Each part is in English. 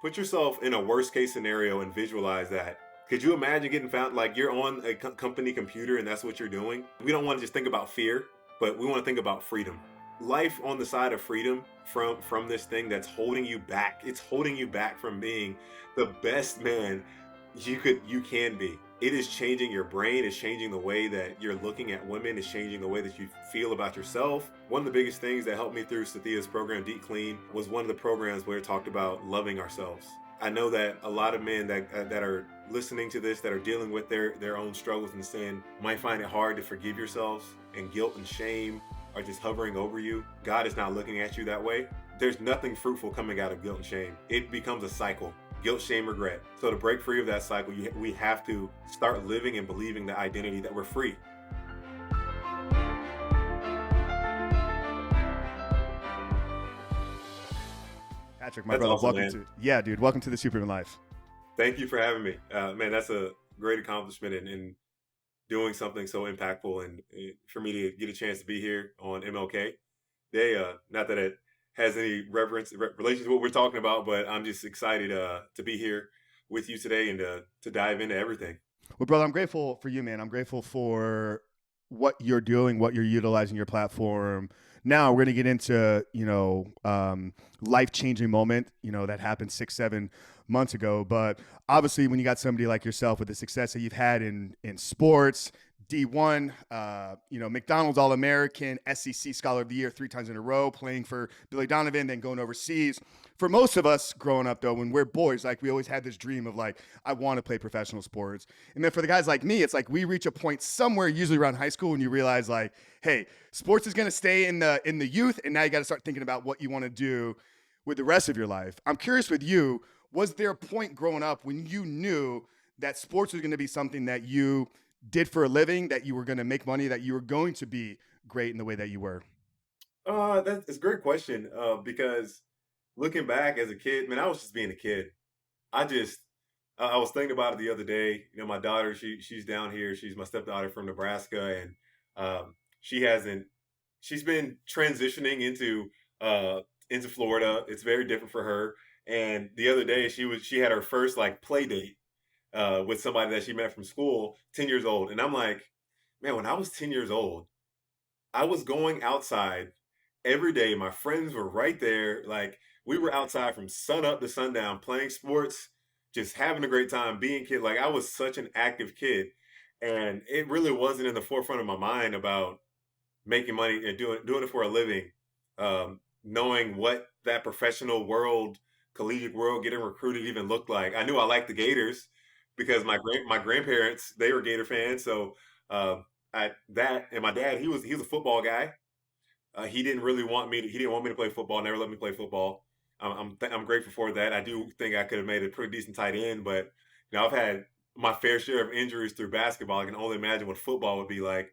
Put yourself in a worst case scenario and visualize that. Could you imagine getting found like you're on a company computer and that's what you're doing? We don't want to just think about fear, but we want to think about freedom. Life on the side of freedom from this thing that's holding you back. It's holding you back from being the best man you can be. It is changing your brain, it's changing the way that you're looking at women, it's changing the way that you feel about yourself. One of the biggest things that helped me through Sathya's program, Deep Clean, was one of the programs where it talked about loving ourselves. I know that a lot of men that are listening to this, that are dealing with their own struggles and sin, might find it hard to forgive yourselves, and guilt and shame are just hovering over you. God is not looking at you that way. There's nothing fruitful coming out of guilt and shame. It becomes a cycle. Guilt, shame, regret. So to break free of that cycle, we have to start living and believing the identity that we're free. Patrick, my That's brother, awesome, welcome to the Superhuman Life. Thank you for having me. Man, that's a great accomplishment in doing something so impactful. And for me to get a chance to be here on MLK Day, not that it has any relation to what we're talking about, but I'm just excited to be here with you today and to dive into everything. Well, brother, I'm grateful for you, man. I'm grateful for what you're doing, what you're utilizing your platform. Now we're going to get into, life-changing moment, that happened 6-7 months ago. But obviously when you got somebody like yourself with the success that you've had in sports, D1, McDonald's All-American, SEC Scholar of the Year 3 times in a row, playing for Billy Donovan, then going overseas. For most of us growing up, though, when we're boys, like we always had this dream of like, I want to play professional sports. And then for the guys like me, it's like we reach a point somewhere, usually around high school, when you realize like, hey, sports is going to stay in the youth, and now you got to start thinking about what you want to do with the rest of your life. I'm curious with you, was there a point growing up when you knew that sports was going to be something that you did for a living, that you were going to make money, that you were going to be great in the way that you were? That's a great question. Because looking back as a kid, man, I was just being a kid. I was thinking about it the other day. My daughter, she's down here. She's my stepdaughter from Nebraska, and she hasn't. She's been transitioning into Florida. It's very different for her. And the other day, she had her first like play date with somebody that she met from school, 10 years old. And I'm like, man, when I was 10 years old, I was going outside every day. My friends were right there. Like we were outside from sun up to sundown, playing sports, just having a great time, being kid. Like I was such an active kid. And it really wasn't in the forefront of my mind about making money and doing it for a living. Knowing what that professional world, collegiate world, getting recruited even looked like. I knew I liked the Gators because my grandparents, they were Gator fans. So and my dad, he was a football guy. He didn't really want me to, he didn't want me to play football. Never let me play football. I'm grateful for that. I do think I could have made a pretty decent tight end, but I've had my fair share of injuries through basketball. I can only imagine what football would be like.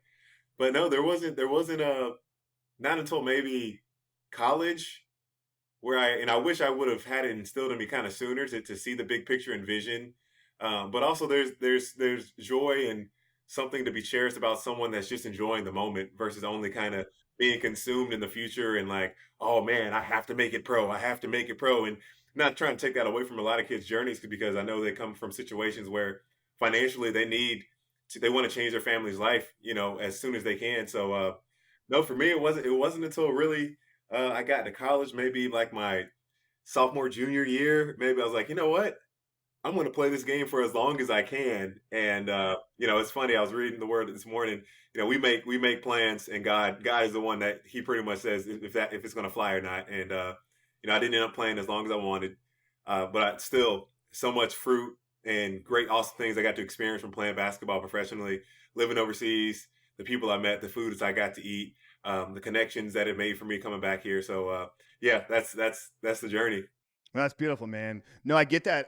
But no, there wasn't a not until maybe college where I wish I would have had it instilled in me kind of sooner to see the big picture and vision. But also there's joy and something to be cherished about someone that's just enjoying the moment versus only kind of being consumed in the future and like, oh man, I have to make it pro. I have to make it pro. And not trying to take that away from a lot of kids' journeys because I know they come from situations where financially they want to change their family's life, as soon as they can. So no, for me it wasn't until really I got to college, maybe like my sophomore, junior year. Maybe I was like, you know what? I'm going to play this game for as long as I can. And it's funny. I was reading the word this morning. We make plans, and God is the one that He pretty much says if it's going to fly or not. And I didn't end up playing as long as I wanted, but still so much fruit and great, awesome things I got to experience from playing basketball professionally, living overseas, the people I met, the foods I got to eat, the connections that it made for me coming back here. So yeah, that's the journey. Well, that's beautiful, man. No, I get that.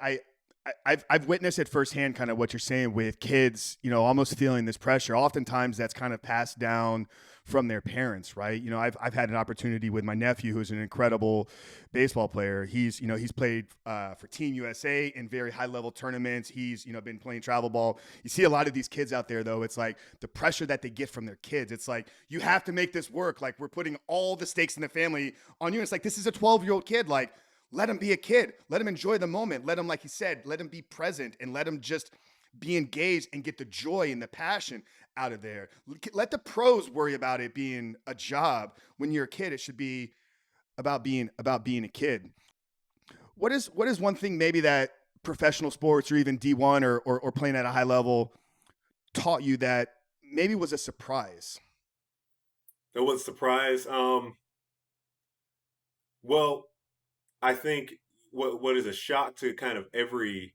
I've witnessed it firsthand, kind of what you're saying with kids, almost feeling this pressure. Oftentimes that's kind of passed down from their parents, right? I've had an opportunity with my nephew, who's an incredible baseball player. He's played for Team USA in very high level tournaments. He's, been playing travel ball. You see a lot of these kids out there, though. It's like the pressure that they get from their kids. It's like, you have to make this work. Like, we're putting all the stakes in the family on you. It's like, this is a 12-year-old kid. Like, let him be a kid. Let him enjoy the moment. Let him, like he said, let him be present and let him just be engaged and get the joy and the passion out of there. Let the pros worry about it being a job. When you're a kid, it should be about being a kid. What is one thing maybe that professional sports or even D1 or playing at a high level taught you that maybe was a surprise? It was a surprise. Well, I think what is a shock to kind of every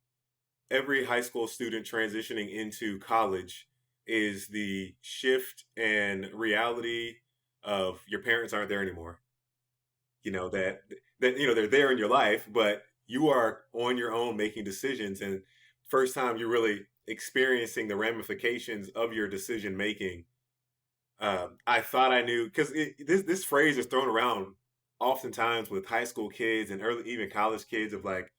high school student transitioning into college is the shift and reality of your parents aren't there anymore. You know that they're there in your life, but you are on your own making decisions, and first time you're really experiencing the ramifications of your decision making. I thought I knew because this phrase is thrown around oftentimes with high school kids and early even college kids of like,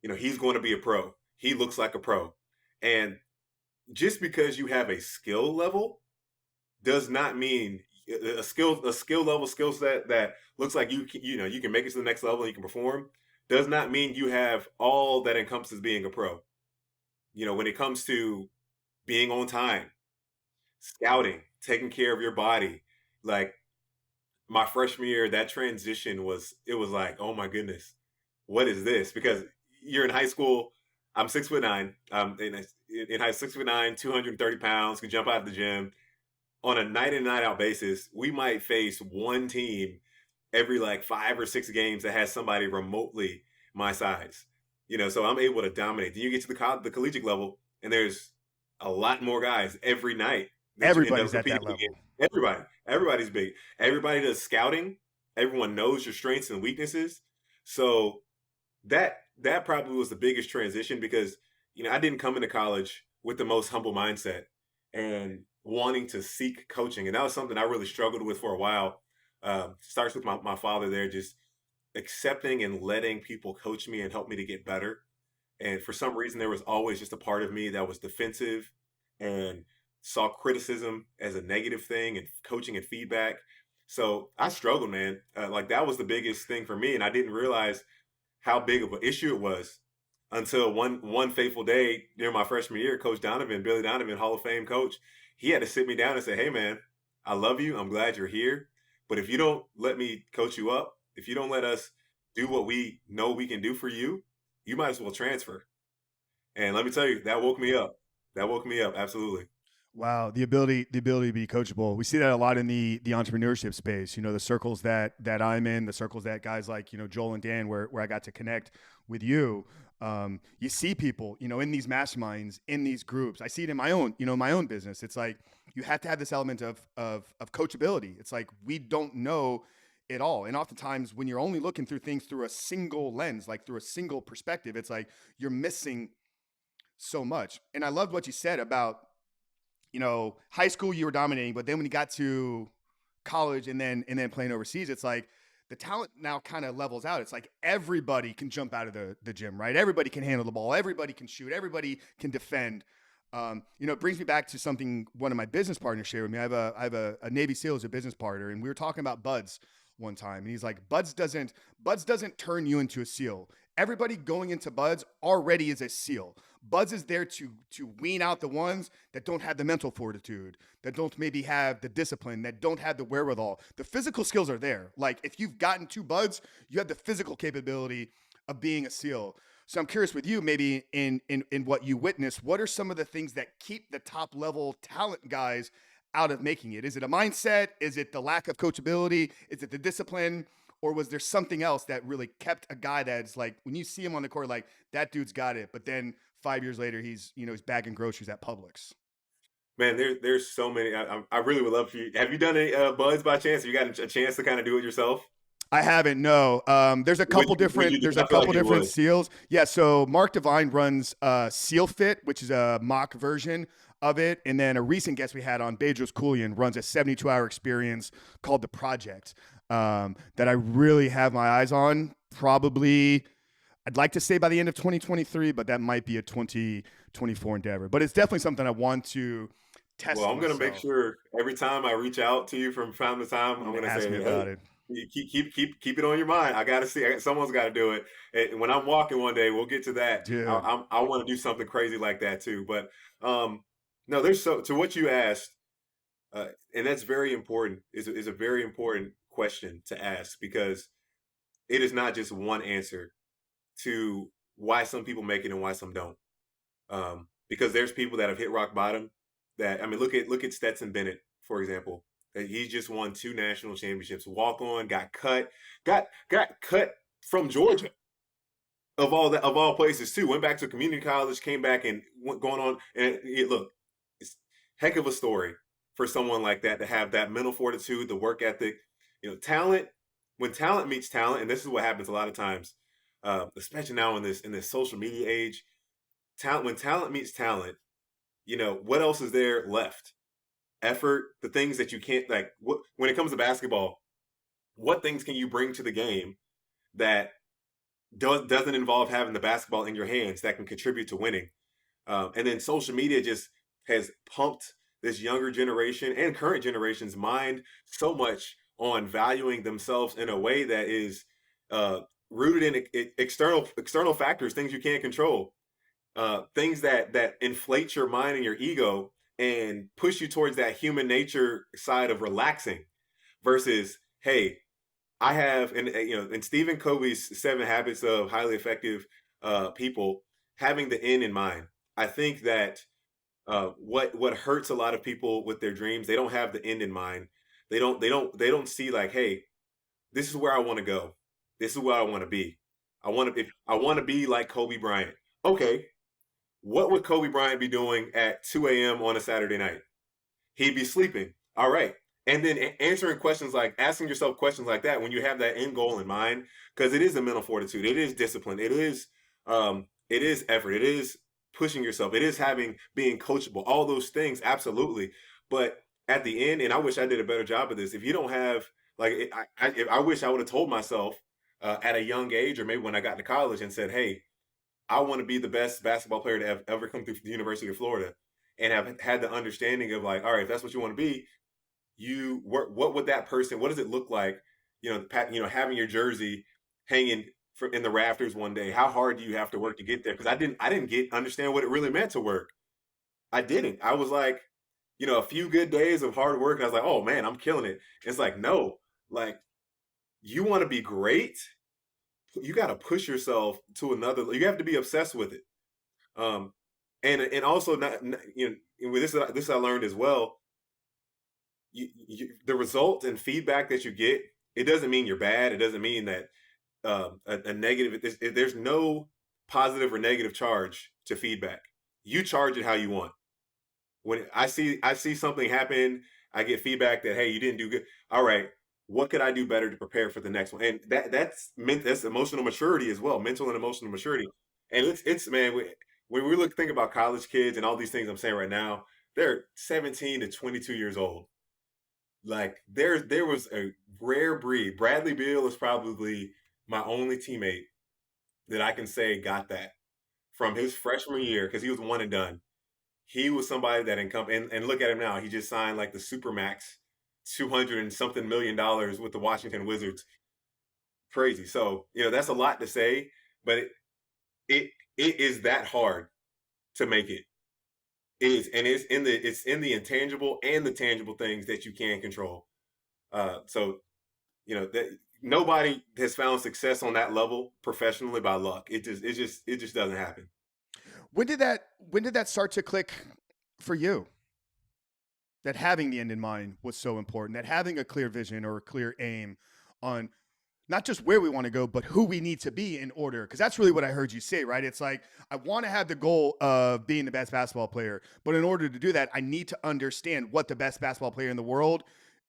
he's going to be a pro. He looks like a pro, and just because you have a skill level does not mean a skill level skill set that looks like you can make it to the next level and you can perform does not mean you have all that encompasses being a pro. When it comes to being on time, scouting, taking care of your body, like my freshman year, that transition was like, oh my goodness, what is this? Because you're in high school. I'm 6'9". In high 6'9", 230 pounds, can jump out of the gym. On a night in night out basis, we might face one team every like 5 or 6 games that has somebody remotely my size. So I'm able to dominate. Then you get to the collegiate level, and there's a lot more guys every night that you end up Everybody's at competing that level. against. Everybody's big. Everybody does scouting. Everyone knows your strengths and weaknesses. So that probably was the biggest transition because I didn't come into college with the most humble mindset and wanting to seek coaching, and that was something I really struggled with for a while. Starts with my father there, just accepting and letting people coach me and help me to get better. And for some reason, there was always just a part of me that was defensive and saw criticism as a negative thing and coaching and feedback. So I struggled, man. Like that was the biggest thing for me, and I didn't realize how big of an issue it was until one fateful day during my freshman year. Coach Donovan, Billy Donovan, Hall of Fame coach, he had to sit me down and say, "Hey, man, I love you. I'm glad you're here, but if you don't let me coach you up, if you don't let us do what we know we can do for you, you might as well transfer." And let me tell you, that woke me up. That woke me up. Absolutely. Wow, the ability to be coachable. We see that a lot in the entrepreneurship space. The circles that I'm in, the circles that guys like Joel and Dan, where I got to connect with you. You see people in these masterminds, in these groups. I see it in my own business. It's like you have to have this element of coachability. It's like we don't know it all, and oftentimes when you're only looking through things through a single lens, like through a single perspective, it's like you're missing so much. And I loved what you said about high school you were dominating, but then when you got to college and then playing overseas, it's like the talent now kind of levels out. It's like everybody can jump out of the gym, right? Everybody can handle the ball. Everybody can shoot. Everybody can defend. It brings me back to something one of my business partners shared with me. I have a Navy SEAL as a business partner, and we were talking about buds one time, and he's like, buds doesn't turn you into a SEAL. Everybody going into buds already is a SEAL. Buds is there to wean out the ones that don't have the mental fortitude, that don't maybe have the discipline, that don't have the wherewithal. The physical skills are there. Like if you've gotten two buds, you have the physical capability of being a SEAL. So I'm curious with you, maybe in what you witness, what are some of the things that keep the top level talent guys out of making it? Is it a mindset? Is it the lack of coachability? Is it the discipline? Or was there something else that really kept a guy that's like, when you see him on the court, like that dude's got it, but then 5 years later, he's bagging groceries at Publix? Man, there's so many. I really would love for you. Have you done any buds by chance? Have you got a chance to kind of do it yourself? I haven't. No. There's a Would couple you? Would different. you do? There's I a feel like couple you different would. seals. Yeah. So Mark Devine runs Seal Fit, which is a mock version of it, and then a recent guest we had on, Bedros Koulian, runs a 72-hour experience called the Project that I really have my eyes on. Probably, I'd like to say by the end of 2023, but that might be a 2024 endeavor. But it's definitely something I want to Well, test I'm gonna make myself. sure every time I reach out to you from time to time, I'm And gonna ask me say, about "Hey, it. Keep it on your mind. I got to see. Someone's got to do it. And when I'm walking one day, we'll get to that. Dude. I want to do something crazy like that too. But no, there's so to what you asked, and that's very important. Is a very important question to ask because it is not just one answer to why some people make it and why some don't. Because there's people that have hit rock bottom. That I mean, look at Stetson Bennett for example. That he just won 2 national championships. Walk on, got cut from Georgia of all places too. Went back to community college, came back and went going on. And look, it's heck of a story for someone like that to have that mental fortitude, the work ethic, talent. When talent meets talent, and this is what happens a lot of times, especially now in this social media age. Talent when talent meets talent, what else is there left? Effort, the things that you can't like. When it comes to basketball, what things can you bring to the game that doesn't involve having the basketball in your hands that can contribute to winning? And then social media just has pumped this younger generation and current generation's mind so much on valuing themselves in a way that is rooted in external factors, things you can't control, things that inflate your mind and your ego and push you towards that human nature side of relaxing versus, hey, I have, and in Stephen Covey's 7 Habits of Highly Effective People, having the end in mind. I think that what hurts a lot of people with their dreams, they don't have the end in mind. They don't see like, hey, this is where I want to go. This is where I want to be. I want to be like Kobe Bryant. Okay, what would Kobe Bryant be doing at 2 a.m. on a Saturday night? He'd be sleeping. All right. And then answering questions like asking yourself questions like that when you have that end goal in mind, because it is a mental fortitude, it is discipline, it is effort, it is pushing yourself, it is being coachable, all those things, absolutely. But at the end, and I wish I did a better job of this. If you don't have like, I wish I would have told myself at a young age, or maybe when I got to college, and said, hey, I want to be the best basketball player to have ever come through the University of Florida, and have had the understanding of like, all right, if that's what you want to be, what would that person? What does it look like? Having your jersey hanging in the rafters one day. How hard do you have to work to get there? Because I didn't understand what it really meant to work. I didn't. I was like, a few good days of hard work, and I was like, oh man, I'm killing it. It's like, no, like you want to be great, you got to push yourself to another. You have to be obsessed with it. And also not with this I learned as well. The result and feedback that you get, it doesn't mean you're bad. It doesn't mean that a negative. There's no positive or negative charge to feedback. You charge it how you want. When I see something happen, I get feedback that, hey, you didn't do good. All right, what could I do better to prepare for the next one? And that's emotional maturity as well, mental and emotional maturity. And it's man, when we think about college kids and all these things I'm saying right now, they're 17 to 22 years old. Like there was a rare breed. Bradley Beal is probably my only teammate that I can say got that from his freshman year because he was one and done. He was somebody that and look at him now. He just signed like the supermax, 200 and something $1 million with the Washington Wizards. Crazy. So that's a lot to say, but it is that hard to make it. It is, and it's in the intangible and the tangible things that you can control. So that nobody has found success on that level professionally by luck. It just doesn't happen. When did that start to click for you? That having the end in mind was so important. That having a clear vision or a clear aim on not just where we want to go, but who we need to be in order. Because that's really what I heard you say, right? It's like, I want to have the goal of being the best basketball player. But in order to do that, I need to understand what the best basketball player in the world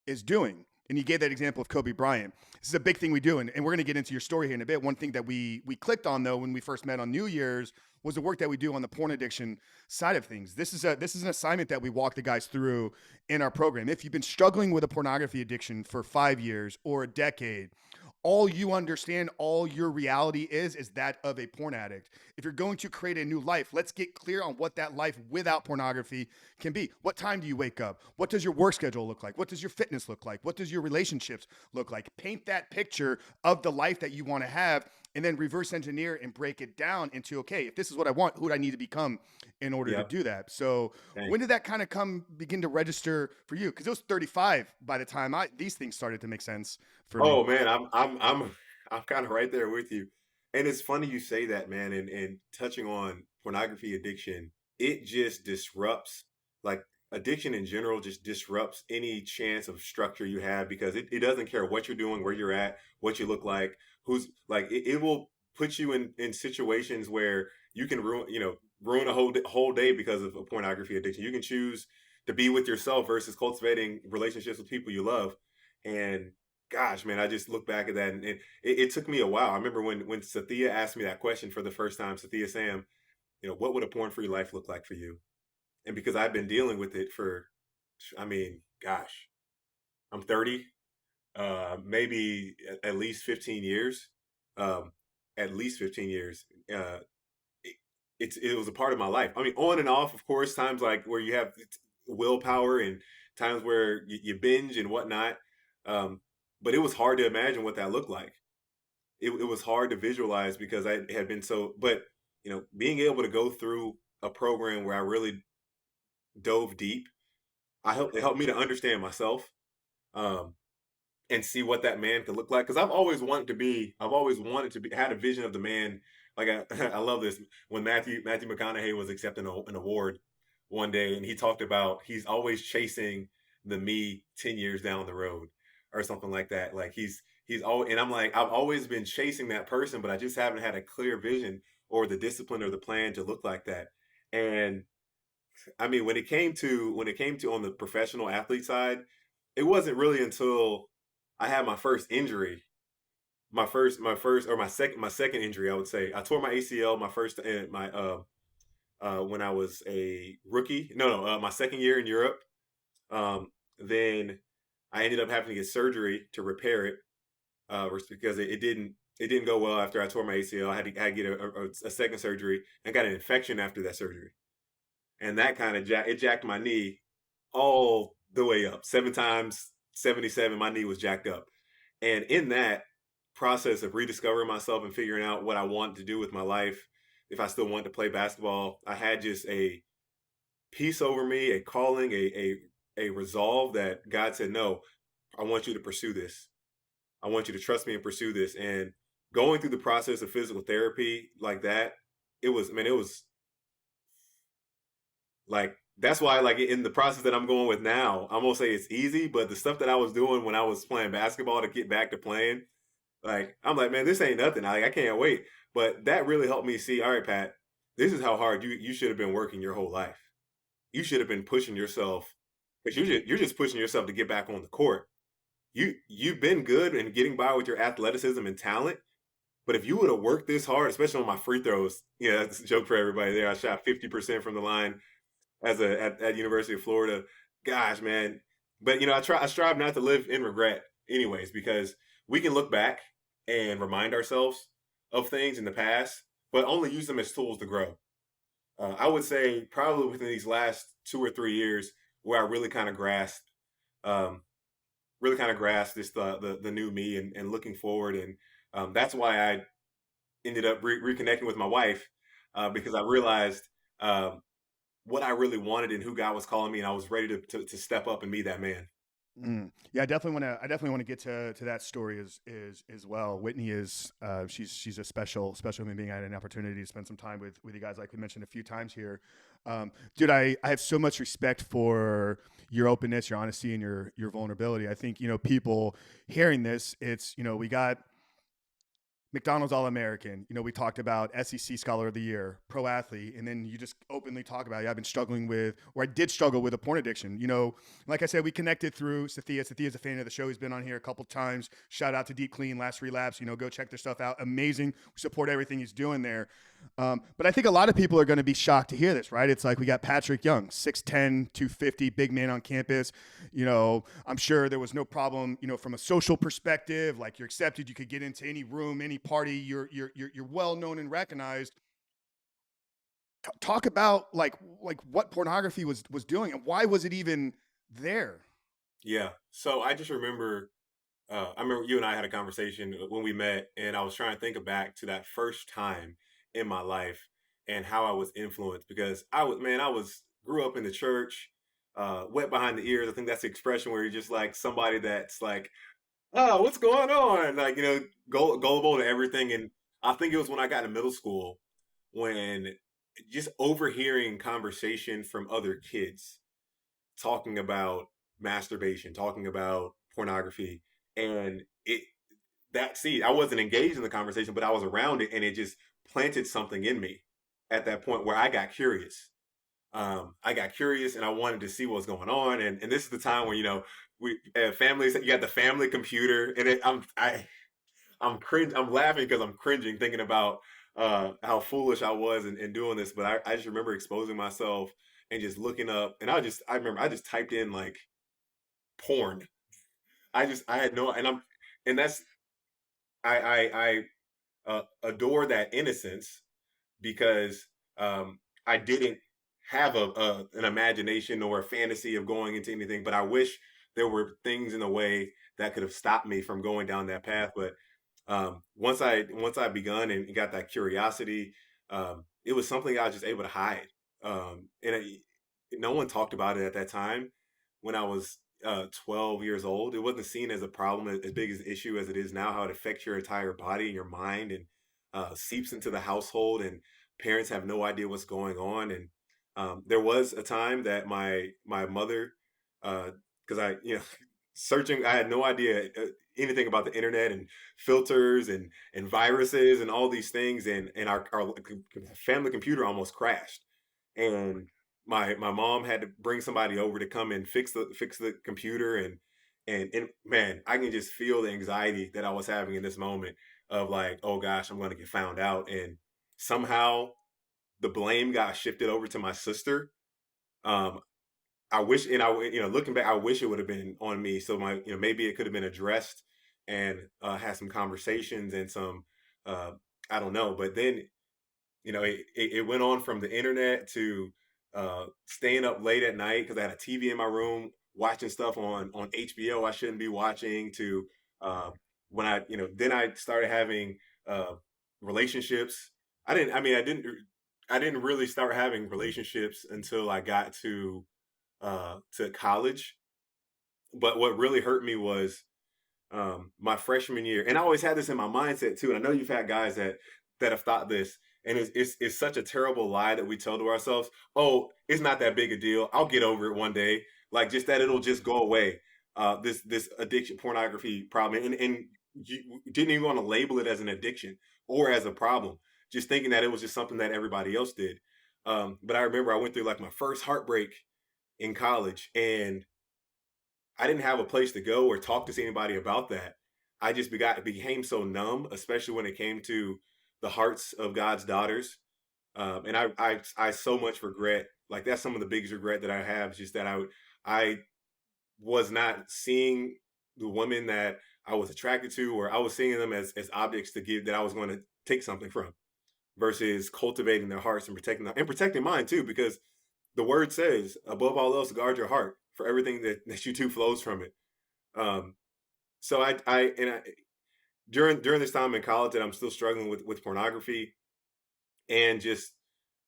is doing. And you gave that example of Kobe Bryant. This is a big thing we do. And we're going to get into your story here in a bit. One thing that we clicked on, though, when we first met on New Year's was the work that we do on the porn addiction side of things. This is an assignment that we walk the guys through in our program. If you've been struggling with a pornography addiction for 5 years or a decade, all you understand, all your reality is that of a porn addict. If you're going to create a new life, let's get clear on what that life without pornography can be. What time do you wake up? What does your work schedule look like? What does your fitness look like? What does your relationships look like? Paint that picture of the life that you want to have, and then reverse engineer and break it down into, okay, if this is what I want, who do I need to become in order to Yep. do that? So Dang. when did that kind of begin to register for you? Because it was 35 by the time these things started to make sense for me. Oh man, I'm kind of right there with you. And it's funny you say that, man, and touching on pornography addiction, it just disrupts, like, addiction in general just disrupts any chance of structure you have, because it doesn't care what you're doing, where you're at, what you look like, who's like it will put you in situations where you can ruin a whole day because of a pornography addiction. You can choose to be with yourself versus cultivating relationships with people you love. And gosh, man, I just look back at that, and it took me a while. I remember when Sathia asked me that question for the first time, Sathia Sam, what would a porn-free life look like for you? And because I've been dealing with it for, I mean, gosh, I'm 30, maybe at least 15 years, um, at least 15 years. It, it was a part of my life. I mean, on and off, of course, times like where you have willpower and times where you binge and whatnot. Um, but it was hard to imagine what that looked like. It was hard to visualize because I had been so, but being able to go through a program where I really dove deep, it helped me to understand myself, um, and see what that man could look like. Because I've always wanted to be, had a vision of the man. Like I love this when Matthew McConaughey was accepting an award one day, and he talked about he's always chasing the me 10 years down the road or something like that. Like he's all, and I'm like, I've always been chasing that person, but I just haven't had a clear vision or the discipline or the plan to look like that. And I mean, when it came to on the professional athlete side, it wasn't really until I had my first injury, my second injury, I would say. I tore my ACL my first my when I was a rookie. No, my second year in Europe. Then I ended up having to get surgery to repair it, because it didn't go well after I tore my ACL. I had to get a second surgery and got an infection after that surgery, and that kind of jacked my knee all the way up. 7 times 77, my knee was jacked up. And in that process of rediscovering myself and figuring out what I wanted to do with my life, if I still wanted to play basketball, I had just a peace over me, a calling, a resolve that God said, no, I want you to pursue this. I want you to trust me and pursue this. And going through the process of physical therapy like that, it was like, that's why, like, in the process that I'm going with now, I'm gonna say it's easy, but the stuff that I was doing when I was playing basketball to get back to playing, like, I'm like, man, this ain't nothing. I can't wait. But that really helped me see, all right, Pat, this is how hard you should have been working your whole life. You should have been pushing yourself, because you're just pushing yourself to get back on the court. You've been good and getting by with your athleticism and talent, but if you would have worked this hard, especially on my free throws, that's a joke for everybody there. I shot 50% from the line at University of Florida. Gosh, man. But I strive not to live in regret anyways, because we can look back and remind ourselves of things in the past, but only use them as tools to grow. I would say probably within these last 2 or 3 years where I um, really kind of grasped this the new me, and looking forward, and that's why I ended up reconnecting with my wife, because I realized what I really wanted and who God was calling me, and I was ready to step up and be that man. Yeah, I definitely want to. I definitely want to get to that story as well. Whitney is she's a special human being. I had an opportunity to spend some time with you guys, like we mentioned a few times here. Dude, I have so much respect for your openness, your honesty, and your vulnerability. I think people hearing this, it's we got McDonald's All-American. We talked about SEC Scholar of the Year, pro athlete, and then you just openly talk about, yeah, I've been struggling with, or I did struggle with a porn addiction. Like I said, we connected through Sathia. Sathia's a fan of the show. He's been on here a couple times. Shout out to Deep Clean, Last Relapse. Go check their stuff out. Amazing. We support everything he's doing there. But I think a lot of people are going to be shocked to hear this, right? It's like we got Patric Young, 6'10", 250, big man on campus. I'm sure there was no problem, from a social perspective. Like, you're accepted, you could get into any room, any party. You're well known and recognized. Talk about like what pornography was doing and why was it even there? Yeah. So I remember you and I had a conversation when we met, and I was trying to think back to that first time in my life and how I was influenced because I grew up in the church, wet behind the ears. I think that's the expression where you're just like somebody that's like, oh, what's going on? Like, gullible to everything. And I think it was when I got to middle school when just overhearing conversation from other kids talking about masturbation, talking about pornography, and it that see, I wasn't engaged in the conversation, but I was around it, and it just planted something in me at that point where I got curious. I got curious, and I wanted to see what was going on, and this is the time where we families you got the family computer, and I'm cringe. I'm laughing because I'm cringing thinking about how foolish I was in doing this. But I just remember exposing myself and just looking up, and I remember I just typed in like porn. I had no, and that's I adore that innocence because I didn't have an imagination or a fantasy of going into anything, but I wish there were things in the way that could have stopped me from going down that path. But once I begun and got that curiosity, it was something I was just able to hide, no one talked about it at that time. When I was 12 years old, it wasn't seen as a problem as big as an issue as it is now. How it affects your entire body and your mind, and seeps into the household, and parents have no idea what's going on. And there was a time that my mother, because searching, I had no idea anything about the internet and filters and viruses and all these things, and our family computer almost crashed, and my mom had to bring somebody over to come and fix the computer, and man, I can just feel the anxiety that I was having in this moment of like, oh gosh, I'm going to get found out, and somehow the blame got shifted over to my sister. um I wish, and looking back, I wish it would have been on me. So maybe it could have been addressed and had some conversations and some, uh, I don't know. But then, it went on from the internet to staying up late at night because I had a TV in my room watching stuff on HBO I shouldn't be watching. To uh, when then I started having uh, relationships. I didn't really start having relationships until I got to college. But what really hurt me was my freshman year, and I always had this in my mindset too. And I know you've had guys that have thought this, and it's such a terrible lie that we tell to ourselves. Oh, it's not that big a deal. I'll get over it one day. Like just that it'll just go away. This addiction, pornography problem, and you didn't even want to label it as an addiction or as a problem, just thinking that it was just something that everybody else did. But I remember I went through like my first heartbreak in college, and I didn't have a place to go or talk to anybody about that. I just became so numb, especially when it came to the hearts of God's daughters. And I so much regret. Like that's some of the biggest regret that I have, is just that I was not seeing the women that I was attracted to, or I was seeing them as objects to give that I was going to take something from, versus cultivating their hearts and protecting them and protecting mine too, because the word says, above all else, guard your heart, for everything that you do flows from it. Um, so during this time in college that I'm still struggling with pornography and just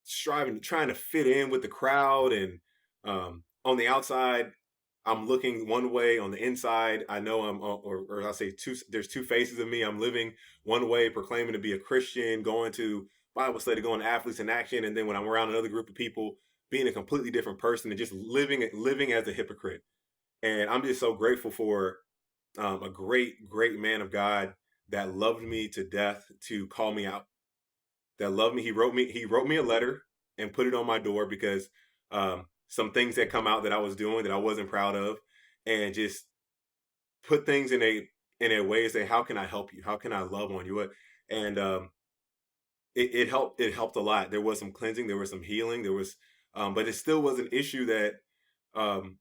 trying to fit in with the crowd, and on the outside, I'm looking one way. On the inside, I know or I'll say there's two faces of me. I'm living one way, proclaiming to be a Christian, going to Bible study, going to Athletes in Action, and then when I'm around another group of people, being a completely different person and just living as a hypocrite. And I'm just so grateful for a great man of God that loved me to death to call me out. That loved me. He wrote me a letter and put it on my door because some things had come out that I was doing that I wasn't proud of, and just put things in a way and say, how can I help you? How can I love on you? And it helped. It helped a lot. There was some cleansing. There was some healing. There was, but it still was an issue um,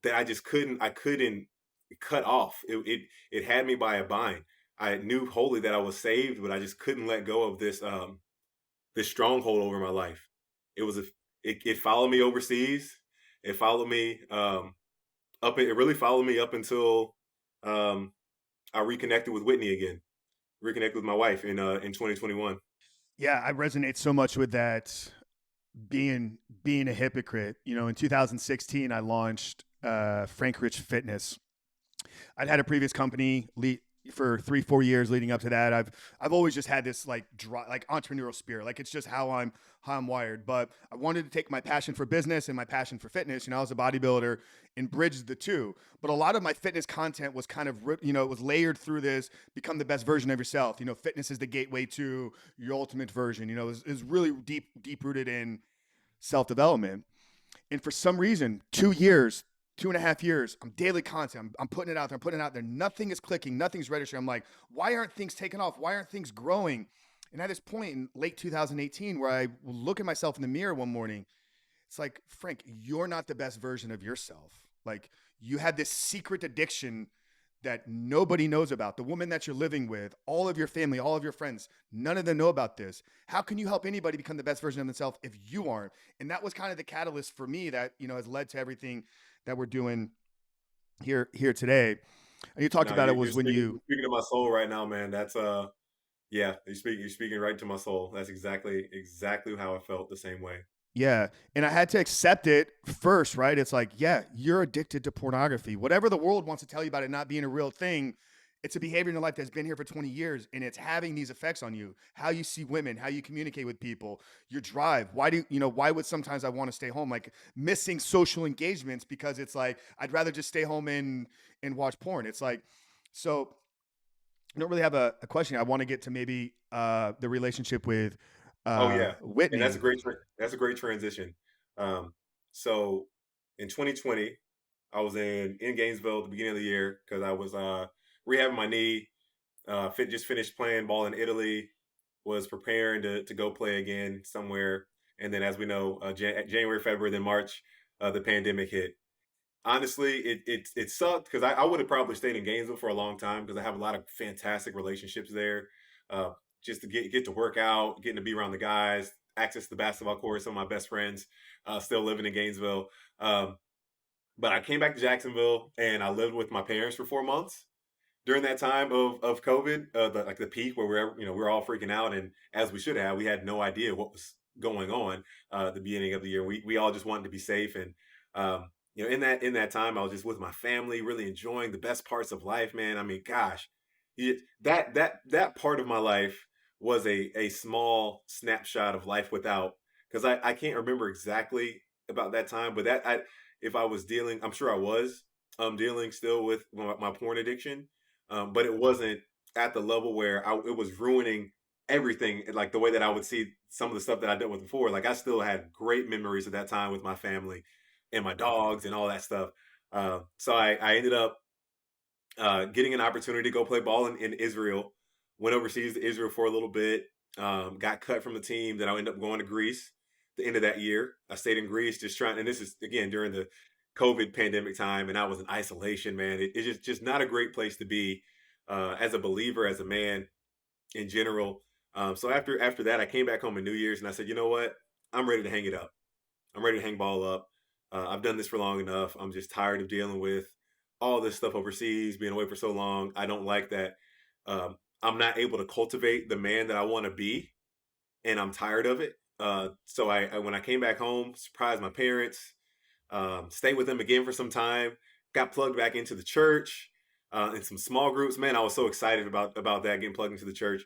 that I just couldn't cut off. It had me by a bind. I knew wholly that I was saved, but I just couldn't let go of this stronghold over my life. It was a it followed me overseas. It followed me it really followed me up until um, I reconnected with Whitney again. Reconnected with my wife in 2021. Yeah, I resonate so much with that being a hypocrite. You know, in 2016, I launched Frank Rich Fitness. I'd had a previous company for 3-4 years leading up to that. I've always just had this like like entrepreneurial spirit. Like it's just how I'm wired. But I wanted to take my passion for business and my passion for fitness. You know, I was a bodybuilder and bridge the two. But a lot of my fitness content was kind of it was layered through this. Become the best version of yourself. You know, fitness is the gateway to your ultimate version. You know, it's really deep rooted in self development. And for some reason, 2 years, 2.5 years, I'm daily content. I'm putting it out there. I'm putting it out there. Nothing is clicking. Nothing's registering. I'm like, why aren't things taking off? Why aren't things growing? And at this point in late 2018, where I look at myself in the mirror one morning, it's like, Frank, you're not the best version of yourself. Like you had this secret addiction that nobody knows about. The woman that you're living with, all of your family, all of your friends, none of them know about this. How can you help anybody become the best version of themselves if you aren't? And that was kind of the catalyst for me that, has led to everything that we're doing here today. And you talked Now about it was when you're speaking to my soul right now, man. That's yeah, you're speaking right to my soul. That's exactly how I felt the same way. yeah. And I had to accept it first, right? It's like, yeah, you're addicted to pornography. Whatever the world wants to tell you about it not being a real thing, it's a behavior in your life that's been here for 20 years and it's having these effects on you. How you see women, how you communicate with people, your drive. Why would sometimes I want to stay home? Like missing social engagements because it's like, I'd rather just stay home and watch porn. It's like, so I don't really have a question. I want to get to maybe the relationship with Oh yeah, and Whitney. that's a great transition. Um, so in 2020, I was in Gainesville at the beginning of the year because I was rehabbing my knee. Just finished playing ball in Italy. Was preparing to go play again somewhere, and then as we know, January, February, then March, the pandemic hit. Honestly, it sucked because I would have probably stayed in Gainesville for a long time because I have a lot of fantastic relationships there. Uh, just to get to work out, getting to be around the guys, access to the basketball court. Some of my best friends still living in Gainesville. But I came back to Jacksonville and I lived with my parents for 4 months during that time of COVID, the peak where we're all freaking out, and as we should have, we had no idea what was going on at the beginning of the year. We all just wanted to be safe, and in that time, I was just with my family, really enjoying the best parts of life. Man, I mean, gosh, that part of my life was a small snapshot of life without, because I can't remember exactly about that time, but if I was dealing, I'm sure I was dealing still with my porn addiction, but it wasn't at the level where it was ruining everything, like the way that I would see some of the stuff that I dealt with before. Like I still had great memories of that time with my family and my dogs and all that stuff. So I ended up getting an opportunity to go play ball in Israel. Went overseas to Israel for a little bit. Got cut from the team. Then I ended up going to Greece. The end of that year, I stayed in Greece, just trying. And this is again during the COVID pandemic time, and I was in isolation. Man, it's just not a great place to be as a believer, as a man in general. So after that, I came back home in New Year's, and I said, you know what, I'm ready to hang it up. I'm ready to hang ball up. I've done this for long enough. I'm just tired of dealing with all this stuff overseas, being away for so long. I don't like that. I'm not able to cultivate the man that I want to be, and I'm tired of it. So when I came back home, surprised my parents, stayed with them again for some time, got plugged back into the church in some small groups. Man, I was so excited about that, getting plugged into the church.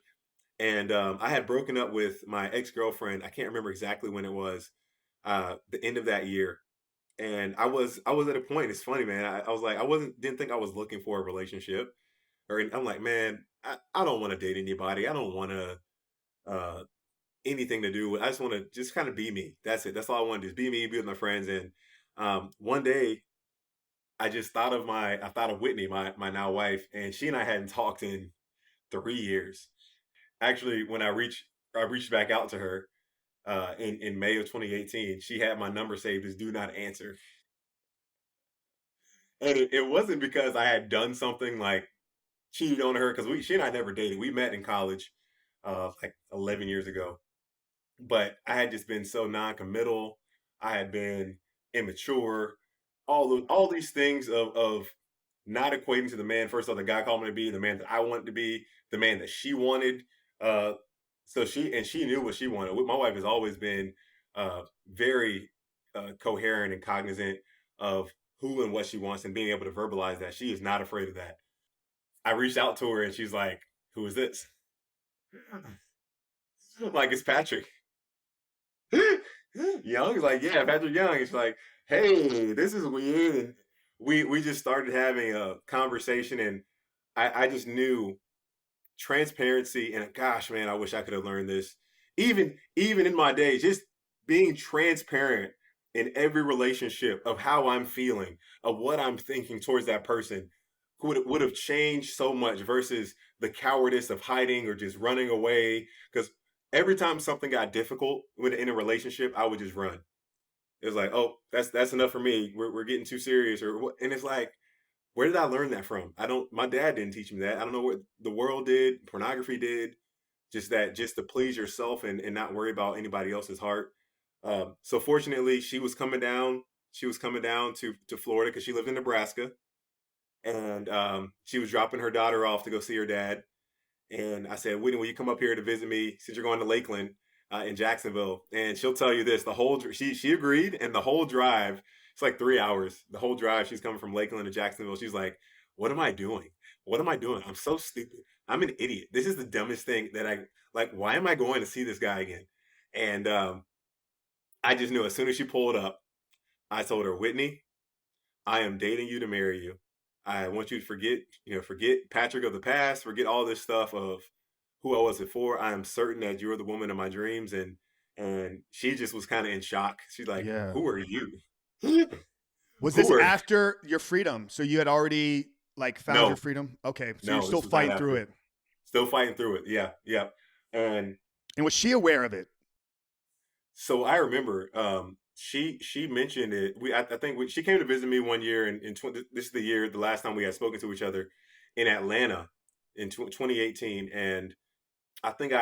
And I had broken up with my ex girlfriend. I can't remember exactly when it was, the end of that year, and I was at a point. It's funny, man. I was like, didn't think I was looking for a relationship, or I'm like, man, I don't want to date anybody. I don't want to uh, anything to do with. I just want to just kind of be me. That's it. That's all I want to do is be me, be with my friends. And one day, I thought of Whitney, my now wife, and she and I hadn't talked in 3 years. Actually, when I reached I reached back out to her in May of 2018. She had my number saved as do not answer. And it wasn't because I had done something like cheated on her, because she and I never dated. We met in college like 11 years ago. But I had just been so non-committal. I had been immature. All these things of not equating to the man, first of all, the guy called me to be, the man that I wanted to be, the man that she wanted. Uh, so she knew what she wanted. My wife has always been very coherent and cognizant of who and what she wants and being able to verbalize that. She is not afraid of that. I reached out to her and she's like, "Who is this?" I'm like, "It's Patric Young." Is like, "Yeah, Patric Young." It's like, "Hey, this is weird." And we just started having a conversation, and I just knew transparency. And gosh, man, I wish I could have learned this. Even in my days, just being transparent in every relationship of how I'm feeling, of what I'm thinking towards that person, would have changed so much versus the cowardice of hiding or just running away. Because every time something got difficult in a relationship, I would just run. It was like, "Oh, that's enough for me. We're getting too serious," or what. And it's like, where did I learn that from? I don't. My dad didn't teach me that. I don't know what the world did. Pornography did. Just to please yourself and not worry about anybody else's heart. So fortunately, she was coming down. She was coming down to Florida because she lived in Nebraska, and she was dropping her daughter off to go see her dad. And I said, "Whitney, will you come up here to visit me since you're going to Lakeland in Jacksonville?" And she'll tell you this: the whole she agreed, and the whole drive, it's like 3 hours. The whole drive, she's coming from Lakeland to Jacksonville. She's like, "What am I doing? What am I doing? I'm so stupid. I'm an idiot. This is the dumbest thing that I like. Why am I going to see this guy again?" And I just knew as soon as she pulled up, I told her, "Whitney, I am dating you to marry you. I want you to forget Patrick of the past, forget all this stuff of who I was before. I am certain that you're the woman of my dreams." And she just was kind of in shock. She's like, Yeah. "Who are you?" Was this Who are after your freedom? So you had already like found your no, freedom? Okay. So you're no, still this was not fighting through after. it. Still fighting through it. Yeah, yeah. And And was she aware of it? so I remember she mentioned it. I think she came to visit me one year this is the last time we had spoken to each other in Atlanta in 2018. And I think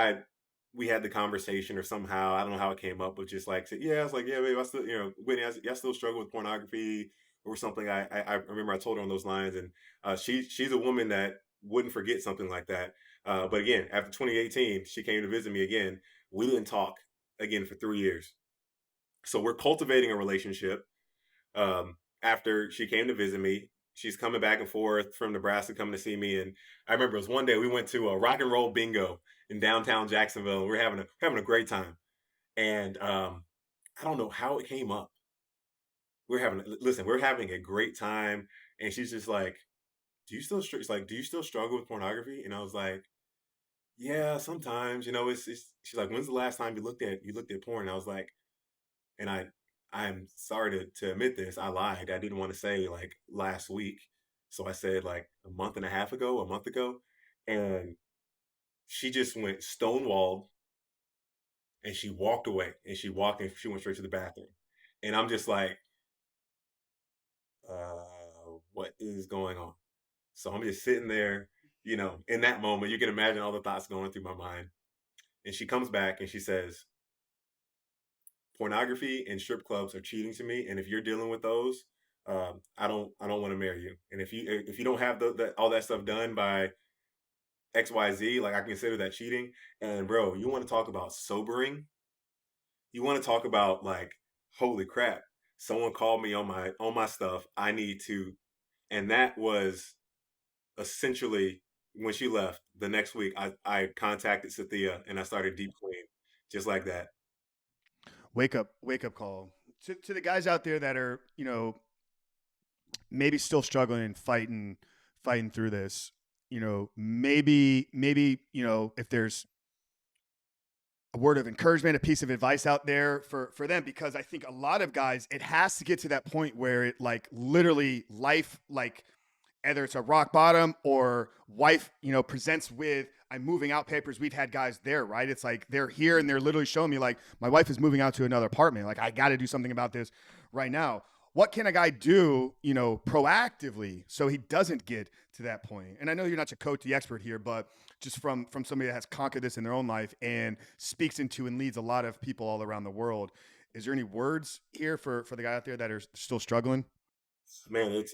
we had the conversation, or somehow I don't know how it came up, but just like said, "Yeah," I was like, "Yeah, babe, I still, Whitney, I still struggle with pornography or something." I remember I told her on those lines, and she's a woman that wouldn't forget something like that. But again, after 2018, she came to visit me again. We didn't talk again for 3 years. So we're cultivating a relationship. After she came to visit me, she's coming back and forth from Nebraska, coming to see me. And I remember it was one day we went to a rock and roll bingo in downtown Jacksonville. We are having a great time, and I don't know how it came up. We're having a great time, and she's just like, "Do you still?" It's like, "Do you still struggle with pornography?" And I was like, "Yeah, sometimes." It's. She's like, "When's the last time you looked at porn?" And I was like, and I'm sorry to admit this, I lied. I didn't want to say like last week. So I said like a month and a half ago, a month ago. And she just went stonewalled, and she walked away, and she went straight to the bathroom. And I'm just like, what is going on? So I'm just sitting there, in that moment, you can imagine all the thoughts going through my mind. And she comes back and she says, "Pornography and strip clubs are cheating to me, and if you're dealing with those, I don't want to marry you. And if you don't have all that stuff done by XYZ, like I consider that cheating." And bro, you want to talk about sobering? You want to talk about like, holy crap! Someone called me on my stuff. I need to, and that was essentially when she left. The next week, I contacted Cynthia and I started deep clean, just like that. Wake up call to the guys out there that are, maybe still struggling and fighting through this. Maybe, if there's a word of encouragement, a piece of advice out there for them, because I think a lot of guys, it has to get to that point where it like literally life, like either it's a rock bottom or wife, presents with I'm moving out papers. We've had guys there, right? It's like they're here and they're literally showing me like my wife is moving out to another apartment. Like I got to do something about this right now. What can a guy do, proactively so he doesn't get to that point? And I know you're not a coach, the expert here, but just from somebody that has conquered this in their own life and speaks into and leads a lot of people all around the world. Is there any words here for the guy out there that are still struggling? Man,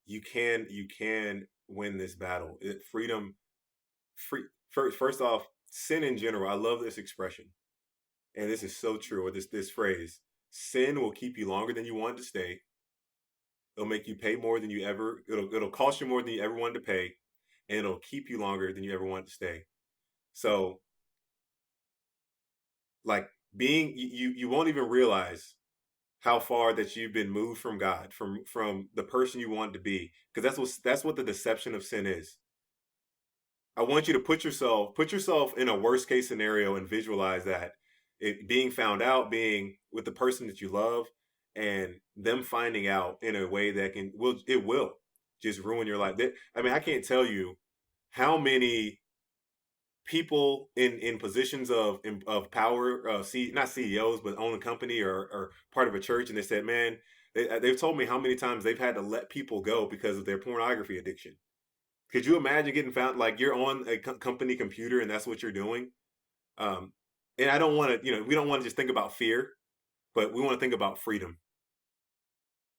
you can win this battle. Freedom, free. First off, sin in general. I love this expression, and this is so true. With this phrase, sin will keep you longer than you want to stay. It'll make you pay more than you ever. It'll cost you more than you ever wanted to pay, and it'll keep you longer than you ever wanted to stay. So, like being you won't even realize how far that you've been moved from God, from the person you want to be, because that's what the deception of sin is. I want you to put yourself in a worst case scenario and visualize that it being found out, being with the person that you love, and them finding out in a way that will just ruin your life. I mean, I can't tell you how many people in positions of power, not CEOs, but own a company or part of a church, and they said, man, they've told me how many times they've had to let people go because of their pornography addiction. Could you imagine getting found like you're on a company computer and that's what you're doing? Um, and I don't want to, we don't want to just think about fear, but we want to think about freedom.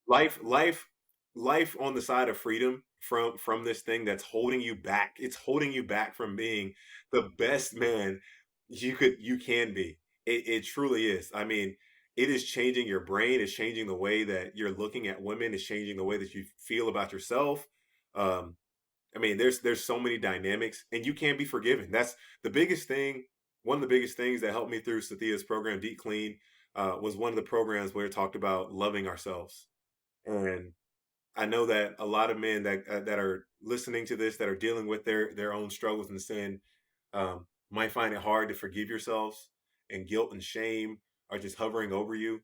life life Life on the side of freedom from this thing that's holding you back. It's holding you back from being the best man you can be. It truly is. I mean, it is changing your brain. It's changing the way that you're looking at women. It's changing the way that you feel about yourself. um I mean, there's so many dynamics, and you can be forgiven. That's the biggest thing. One of the biggest things that helped me through Sathea's program, Deep Clean, was one of the programs where it talked about loving ourselves. And I know that a lot of men that are listening to this, that are dealing with their own struggles and sin, might find it hard to forgive yourselves, and guilt and shame are just hovering over you.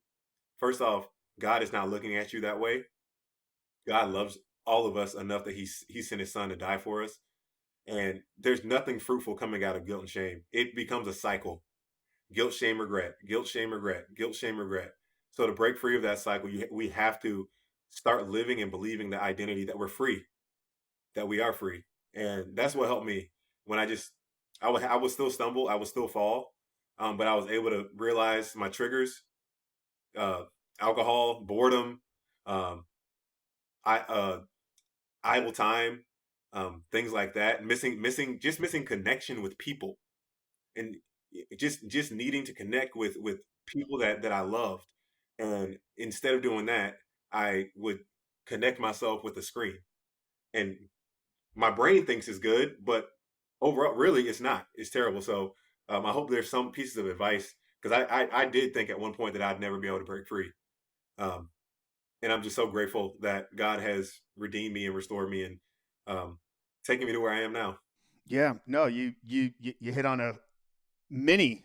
First off, God is not looking at you that way. God loves all of us enough that He sent His Son to die for us, and there's nothing fruitful coming out of guilt and shame. It becomes a cycle: guilt, shame, regret, guilt, shame, regret, guilt, shame, regret. So to break free of that cycle, we have to start living and believing the identity that we're free, that we are free. And that's what helped me when I would still stumble, I would still fall, but I was able to realize my triggers: uh, alcohol, boredom, um, I idle time, things like that, missing connection with people, and just needing to connect with people that I loved. And instead of doing that, I would connect myself with the screen. And my brain thinks it's good, but overall, really, it's not. It's terrible. So I hope there's some pieces of advice, because I did think at one point that I'd never be able to break free. Um, and I'm just so grateful that God has redeemed me and restored me, and um, taking me to where I am now. Yeah, no, you hit on a many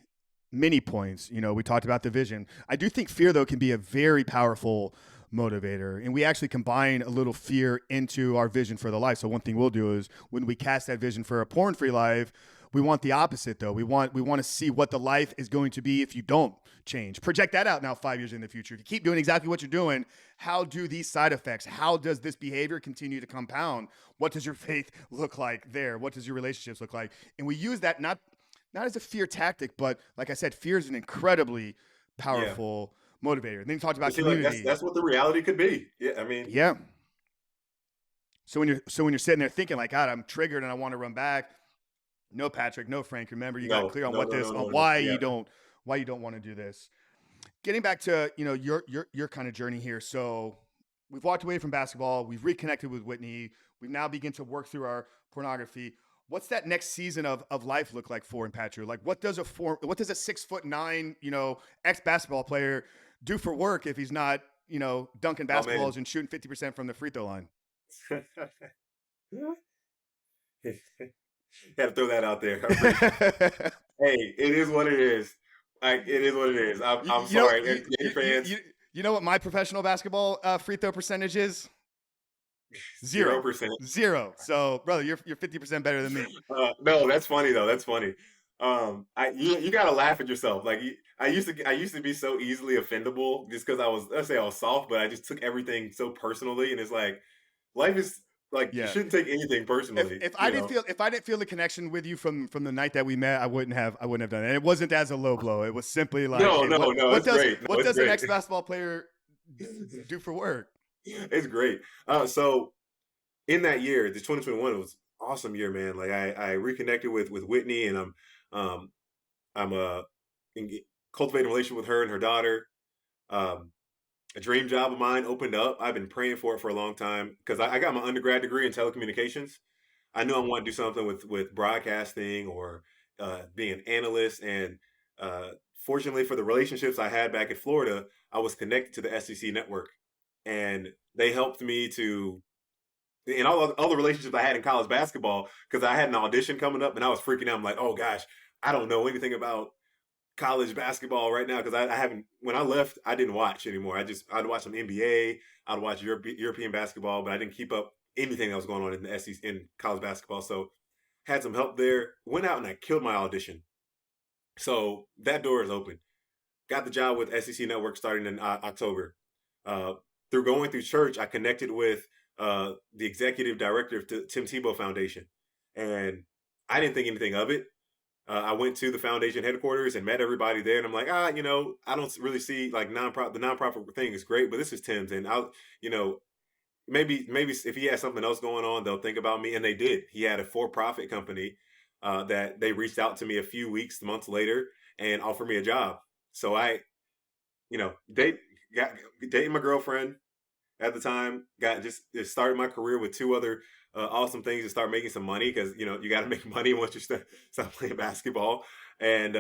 many points. We talked about the vision. I do think fear though can be a very powerful motivator, and we actually combine a little fear into our vision for the life. So one thing we'll do is when we cast that vision for a porn-free life, we want the opposite though. We want to see what the life is going to be if you don't change. Project that out now 5 years in the future. If you keep doing exactly what you're doing, how do these side effects, how does this behavior continue to compound? What does your faith look like there? What does your relationships look like? And we use that not as a fear tactic, but like I said, fear is an incredibly Yeah, powerful motivator. And then you talked about but see, like community. that's what the reality could be. Yeah, I mean, Yeah. So when you're sitting there thinking like, God, I'm triggered and I want to run back. No, Patrick, no, Frank. Remember, you got no, clear on no, what no, this, no, on no, no. why Yeah, you don't want to do this. Getting back to your kind of journey here. So we've walked away from basketball. We've reconnected with Whitney. We've now begun to work through our pornography. What's that next season of life look like for Patrick? Like, what does a 6'9", ex basketball player do for work if he's not, dunking oh man. basketballs and shooting 50% from the free throw line? Had to throw that out there. I appreciate. Hey, it is what it is. Like it is what it is. you, I'm you know sorry, you, NBA you, you, fans. you you know what my professional basketball free throw percentage is? Zero. 0%. Zero. So, brother, you're 50% better than me. No, that's funny though. That's funny. You gotta laugh at yourself. Like I used to be so easily offendable just because let's say I was soft, but I just took everything so personally, and it's like life is like you Yeah. shouldn't take anything personally. If I didn't feel the connection with you from the night that we met, I wouldn't have done it. And it wasn't as a low blow. It was simply like, No, hey, no, no. It's great. No, what it's does an great. ex basketball player do for work? It's great. So in that year, the 2021 was an awesome year, man. Like I reconnected with Whitney, and um I'm cultivating a relationship with her and her daughter. Um, a dream job of mine opened up. I've been praying for it for a long time because I got my undergrad degree in telecommunications. I knew I wanted to do something with broadcasting or being an analyst. And fortunately for the relationships I had back in Florida, I was connected to the SEC network, and they helped me to in all the relationships I had in college basketball because I had an audition coming up and I was freaking out. I'm like, oh gosh, I don't know anything about college basketball right now because I haven't. When I left, I didn't watch anymore. I'd watch some NBA, I'd watch European basketball, but I didn't keep up anything that was going on in the SEC in college basketball. So had some help there. Went out and I killed my audition. So that door is open. Got the job with SEC Network starting in October. Uh, through going through church, I connected with the executive director of the Tim Tebow Foundation, and I didn't think anything of it. I went to the foundation headquarters and met everybody there, and I'm like, I don't really see like nonprofit. The nonprofit thing is great, but this is Tim's, and you know, maybe if he has something else going on, they'll think about me, and they did. He had a for-profit company that they reached out to me a few months later, and offered me a job. So I, got dating my girlfriend at the time. Got just started my career with two other awesome things to start making some money because you got to make money once you stop playing basketball. And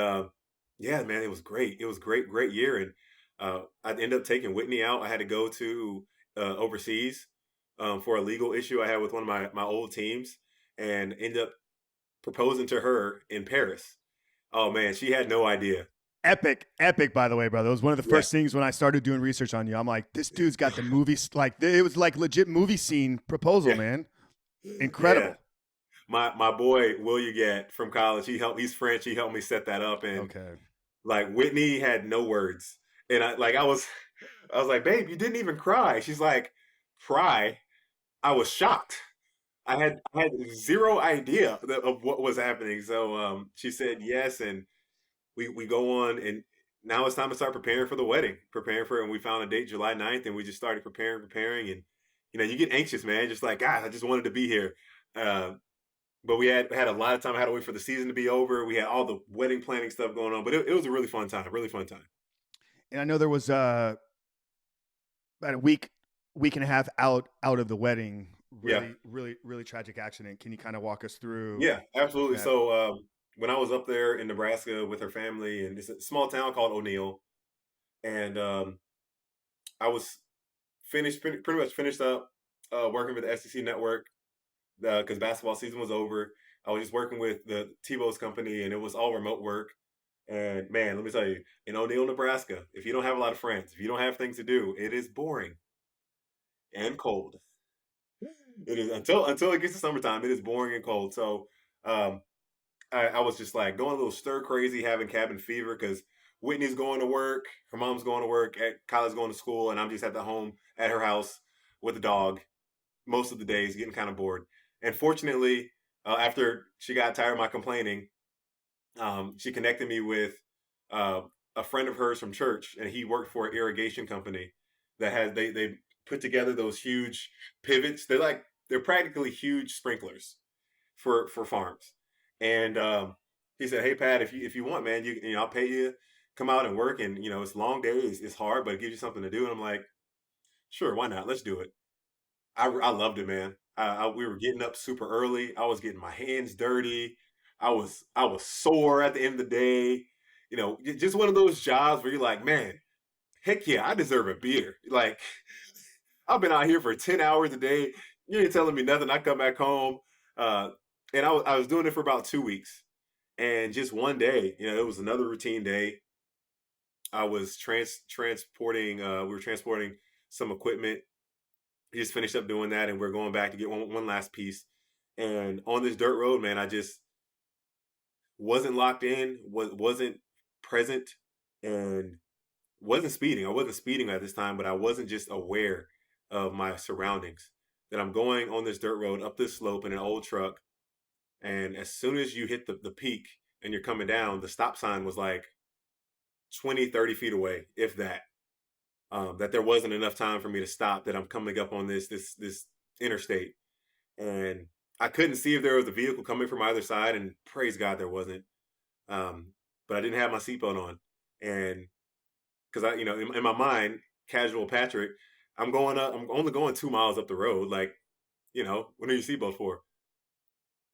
yeah, man, it was great. It was great year. And I ended up taking Whitney out. I had to go to overseas for a legal issue I had with one of my old teams, and ended up proposing to her in Paris. Oh man, she had no idea. Epic, epic, by the way, brother. It was one of the Yeah. first things when I started doing research on you. I'm like, this dude's got the movies. Like, it was like legit movie scene proposal, Yeah. man. Yeah. Incredible. My boy Will you get from college. He's French. He helped me set that up, and Okay. like Whitney had no words, and I was like, babe, you didn't even cry. She's like, cry. I was shocked. I had zero idea of what was happening. So she said yes, and we go on, and now it's time to start preparing for the wedding, preparing for it. And we found a date July 9th, and we just started preparing, and you get anxious, man, just like God, I just wanted to be here. Uh, but we had a lot of time. I had to wait for the season to be over. We had all the wedding planning stuff going on, but it was a really fun time. Really fun time. And I know there was about a week and a half out of the wedding. Yeah, Really tragic accident. Can you kind of walk us through yeah, absolutely. that? So when I was up there in Nebraska with her family, and it's a small town called O'Neill, and I was pretty much finished up working with the SEC network because basketball season was over. I was just working with the Tebow's company, and it was all remote work. And man, let me tell you, in O'Neill, Nebraska, if you don't have a lot of friends, if you don't have things to do, it is boring and cold. It is until it gets to summertime. It is boring and cold. So um, I was just like going a little stir crazy, having cabin fever because Whitney's going to work, her mom's going to work, at college going to school, and I'm just at the home at her house with the dog most of the days, getting kind of bored. And fortunately, after she got tired of my complaining, she connected me with uh, a friend of hers from church, and he worked for an irrigation company that has they put together those huge pivots. They're practically huge sprinklers for farms. And he said, "Hey Pat, if you want, man, I'll pay you, come out and work. And it's long days, it's hard, but it gives you something to do." And I'm like, "Sure, why not? Let's do it." I loved it, man. We were getting up super early. I was getting my hands dirty. I was sore at the end of the day. Just one of those jobs where you're like, man, heck yeah, I deserve a beer. Like I've been out here for 10 hours a day. You ain't telling me nothing. I come back home, uh, and I was doing it for about 2 weeks. And just one day, it was another routine day. I was transporting. We were transporting some equipment Just finished up doing that, and we're going back to get one last piece. And on this dirt road, man, I just wasn't locked in, wasn't present, and wasn't speeding. I wasn't speeding at this time, but I wasn't just aware of my surroundings. That I'm going on this dirt road up this slope in an old truck, and as soon as you hit the peak and you're coming down, the stop sign was like 20, 30 feet away, if that. That there wasn't enough time for me to stop. That I'm coming up on this interstate, and I couldn't see if there was a vehicle coming from either side, and praise God there wasn't. Um, but I didn't have my seatbelt on, and because I, in my mind, casual Patrick, I'm going up. I'm only going 2 miles up the road. Like, when are your seatbelts for?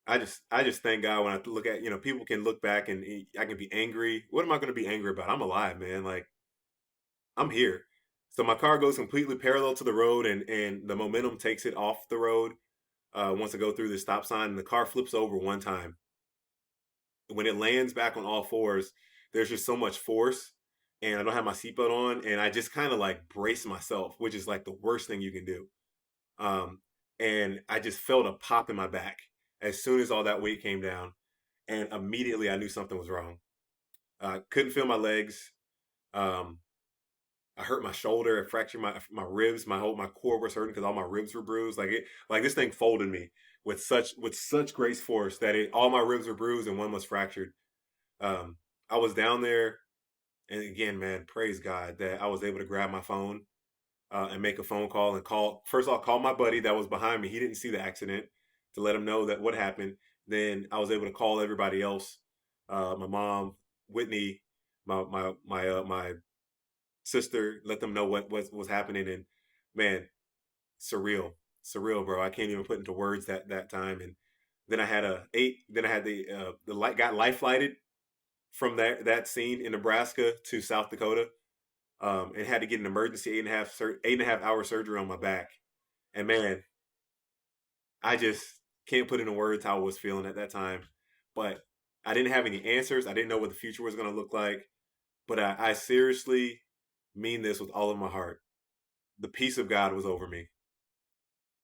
I just thank God when I look at, people can look back and I can be angry. What am I going to be angry about? I'm alive, man. Like, I'm here. So my car goes completely parallel to the road, and the momentum takes it off the road once I go through the stop sign, and the car flips over one time. When it lands back on all fours, there's just so much force, and I don't have my seatbelt on, and I just kind of like brace myself, which is like the worst thing you can do. Um, and I just felt a pop in my back as soon as all that weight came down, and immediately I knew something was wrong. I couldn't feel my legs. Um, I hurt my shoulder. I fractured my ribs. My core was hurting because all my ribs were bruised. Like this thing folded me with such great force that all my ribs were bruised and one was fractured. Um, I was down there, and again, man, praise God that I was able to grab my phone and make a phone call and call. First, I'll call my buddy that was behind me. He didn't see the accident, to let him know that what happened. Then I was able to call everybody else, my mom, Whitney, my sister, let them know what was happening. And man, surreal, surreal, bro. I can't even put into words that time. And then I had the light got life flighted from that scene in Nebraska to South Dakota, and had to get an emergency 8.5 hour surgery on my back. And man, I just can't put into words how I was feeling at that time. But I didn't have any answers. I didn't know what the future was going to look like. But I seriously mean this with all of my heart. The peace of God was over me,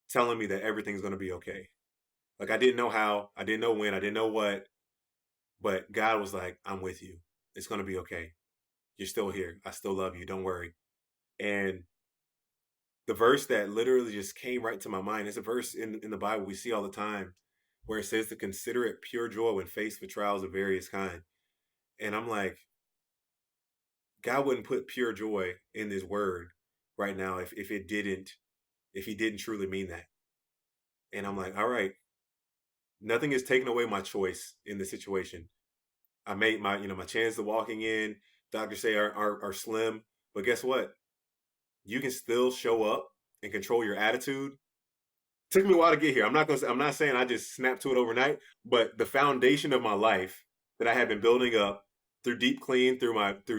telling me that everything's going to be okay. Like, I didn't know how, I didn't know when, I didn't know what, but God was like, I'm with you. It's going to be okay. You're still here. I still love you. Don't worry. And the verse that literally just came right to my mind is a verse in the Bible we see all the time, where it says to consider it pure joy when faced with trials of various kind. And I'm like, God wouldn't put pure joy in this word right now if he didn't truly mean that. And I'm like, all right, nothing is taking away my choice in this situation. I made my chance of walking in, doctors say are slim, but guess what? You can still show up and control your attitude. Took me a while to get here. I'm not saying I just snapped to it overnight, but the foundation of my life that I have been building up through deep clean, through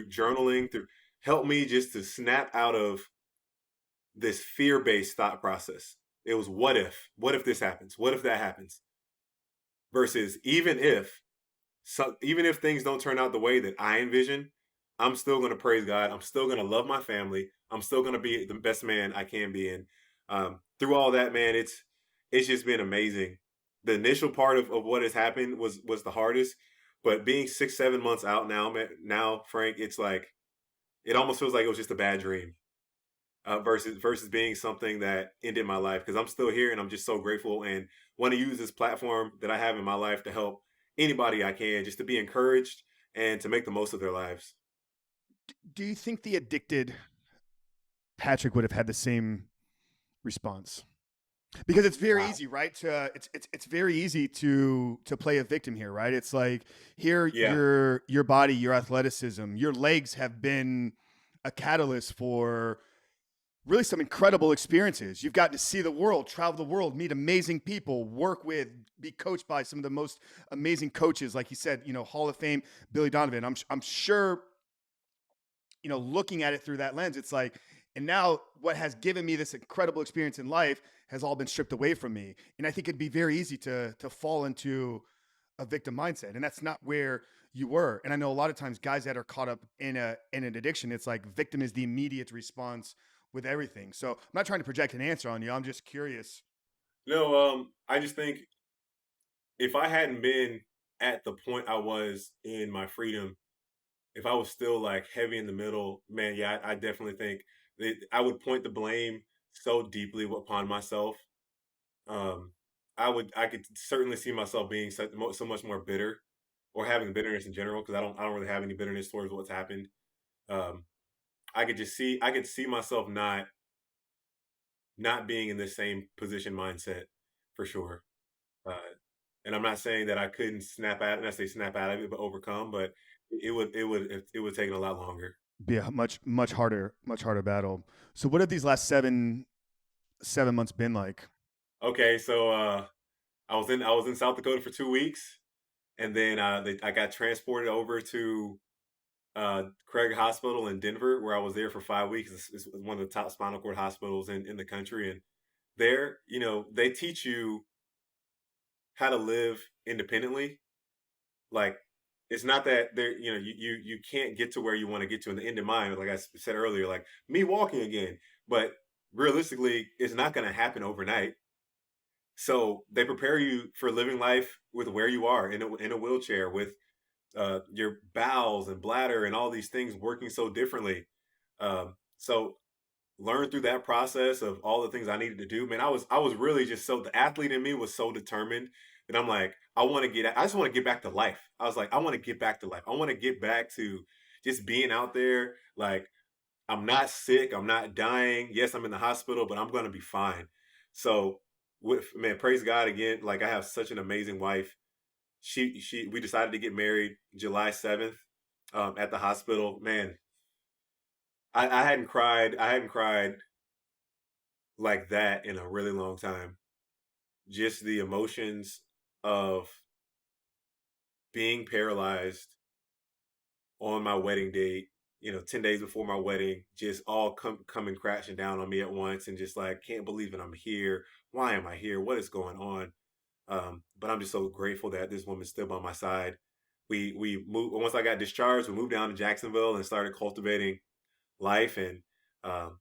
journaling, through helped me just to snap out of this fear-based thought process. It was what if this happens? What if that happens? Versus even if things don't turn out the way that I envision, I'm still going to praise God. I'm still going to love my family. I'm still going to be the best man I can be. And through all that, man, it's just been amazing. The initial part of what has happened was the hardest, but being 6, 7 months out now, man, now Frank, it's like it almost feels like it was just a bad dream. Versus being something that ended my life, because I'm still here and I'm just so grateful and want to use this platform that I have in my life to help anybody I can, just to be encouraged and to make the most of their lives. Do you think the addicted Patrick would have had the same response? Because it's very Wow. easy, right? It's very easy to play a victim here, right? It's like here Yeah. your body, your athleticism, your legs have been a catalyst for really some incredible experiences. You've gotten to see the world, travel the world, meet amazing people, work with, be coached by some of the most amazing coaches, like you said, Hall of Fame Billy Donovan. I'm sure, looking at it through that lens, it's like, and now what has given me this incredible experience in life has all been stripped away from me. And I think it'd be very easy to fall into a victim mindset, and that's not where you were. And I know a lot of times guys that are caught up in an addiction, it's like victim is the immediate response with everything. So I'm not trying to project an answer on you. I'm just curious. No, I just think if I hadn't been at the point I was in my freedom, if I was still like heavy in the middle, man, yeah, I definitely think that I would point the blame so deeply upon myself. Um, I could certainly see myself being so much more bitter, or having bitterness in general, because I don't really have any bitterness towards what's happened. Um, I could see myself not being in this same position mindset for sure. Uh, and I'm not saying that I couldn't snap out, and I say snap out of it, but overcome. But it would take a lot longer. Be a much harder battle. So what have these last 7 months been like? Okay, so I was in South Dakota for 2 weeks, and then I got transported over to Craig Hospital in Denver, where I was there for 5 weeks. It's one of the top spinal cord hospitals in the country, and there, they teach you how to live independently. Like, it's not that there, you can't get to where you want to get to in the end of mind. Like I said earlier, like me walking again, but realistically, it's not going to happen overnight. So they prepare you for living life with where you are in a wheelchair, with your bowels and bladder and all these things working so differently. So learn through that process of all the things I needed to do. Man, I was really just so, the athlete in me was so determined that I'm like, I just want to get back to life. I was like, I want to get back to life. I want to get back to just being out there. Like, I'm not sick. I'm not dying. Yes, I'm in the hospital, but I'm going to be fine. So, man, praise God again. Like, I have such an amazing wife. We decided to get married July 7th, at the hospital. Man, I hadn't cried. I hadn't cried like that in a really long time. Just the emotions of being paralyzed on my wedding date, 10 days before my wedding, just all coming crashing down on me at once, and just like, can't believe it, I'm here. Why am I here? What is going on? But I'm just so grateful that this woman's still by my side. We moved, once I got discharged, we moved down to Jacksonville and started cultivating life, and um,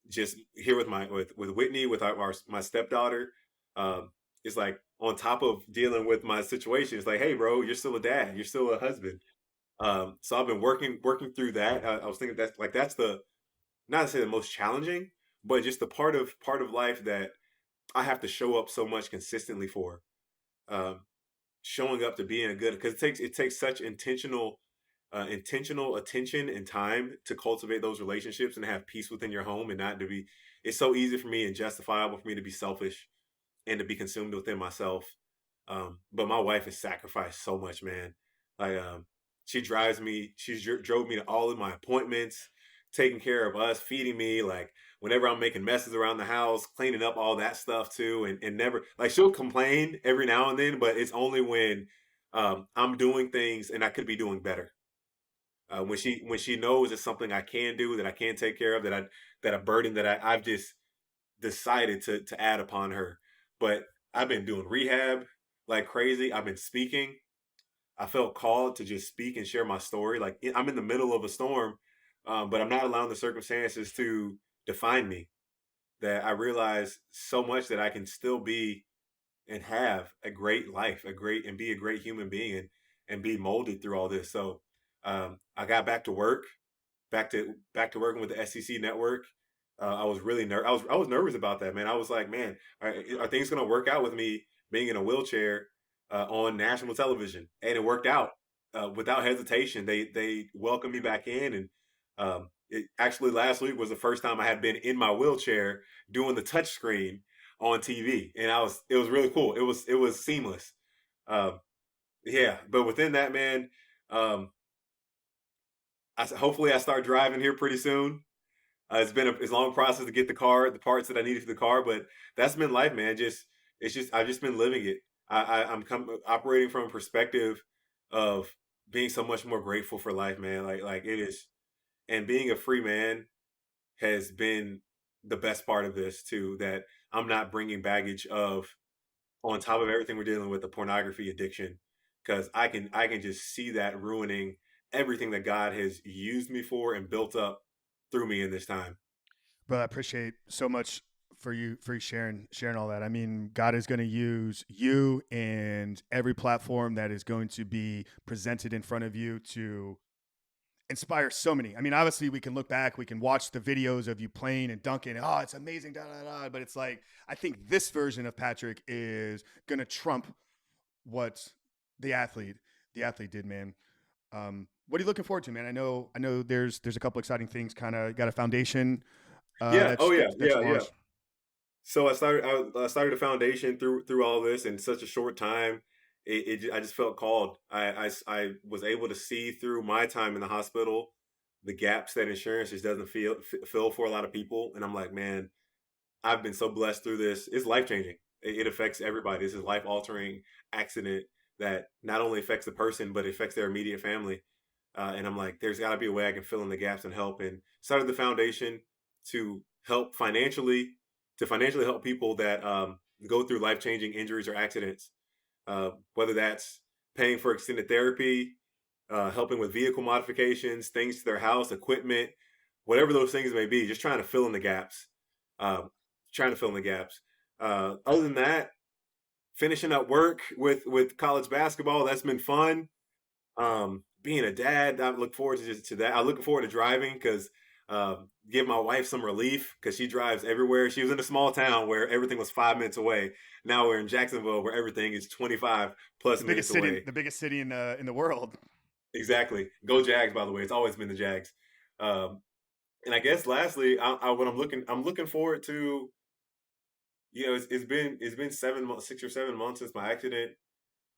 just here with with Whitney, with my stepdaughter. Um, it's like, on top of dealing with my situation, it's like, hey, bro, you're still a dad, you're still a husband. So I've been working through that. I was thinking that's the, not to say the most challenging, but just the part of life that I have to show up so much consistently for. Um, Showing up to being a good, because it takes such intentional attention and time to cultivate those relationships and have peace within your home, and not to be, it's so easy for me and justifiable for me to be selfish and to be consumed within myself. But my wife has sacrificed so much, man. Like, she drove me to all of my appointments, taking care of us, feeding me, like whenever I'm making messes around the house, cleaning up all that stuff too. And never, like, she'll complain every now and then, but it's only when I'm doing things and I could be doing better. When she knows it's something I can do, that I can take care of, that a burden that I've just decided to add upon her. But I've been doing rehab like crazy. I've been speaking. I felt called to just speak and share my story. Like, I'm in the middle of a storm, but I'm not allowing the circumstances to define me. That I realize so much that I can still be and have a great life, and be a great human being, and be molded through all this. So I got back to work, back to working with the SEC network. I was really I was nervous about that, man. I was like, man, are things going to work out with me being in a wheelchair on national television? And it worked out without hesitation. They welcomed me back in, and actually last week was the first time I had been in my wheelchair doing the touch screen on TV, and it was really cool. It was seamless. Um, yeah, but within that, man, um, hopefully I start driving here pretty soon. It's a long process to get the parts that I needed for the car, but that's been life, man. I've just been living it. Operating from a perspective of being so much more grateful for life, man. Like it is, and being a free man has been the best part of this too. That I'm not bringing baggage of, on top of everything we're dealing with, the pornography addiction, because I can just see that ruining everything that God has used me for and built up through me in this time. But I appreciate so much for you sharing all that. I mean, God is going to use you and every platform that is going to be presented in front of you to inspire so many. I mean, obviously we can look back, we can watch the videos of you playing and dunking. Oh, it's amazing, da da da. But it's like I think this version of Patric is gonna trump what the athlete the athlete did, man. What are you looking forward to, man? I know. There's a couple exciting things. Kind of got a foundation Yeah. Oh yeah. that Yeah. you Yeah. launched. So I started a foundation through all this in such a short time. I just felt called. I was able to see through my time in the hospital the gaps that insurance just doesn't fill for a lot of people, and I'm like, man, I've been so blessed through this. It's life changing. It affects everybody. This is life altering accident that not only affects the person but it affects their immediate family. And I'm like, there's got to be a way I can fill in the gaps and help. And started the foundation to help financially help people that go through life changing injuries or accidents. Whether that's paying for extended therapy, helping with vehicle modifications, things to their house, equipment, whatever those things may be. Just trying to fill in the gaps. Uh, trying to fill in the gaps. Other than that, finishing up work with college basketball. That's been fun. Being a dad, I look forward to that. I look forward to driving because give my wife some relief because she drives everywhere. She was in a small town where everything was 5 minutes away. Now we're in Jacksonville where everything is 25 plus minutes away. The biggest city in the world. Exactly. Go Jags, by the way. It's always been the Jags. Um, and I guess lastly, what I'm looking forward to. It's been 7 months, 6 or 7 months since my accident.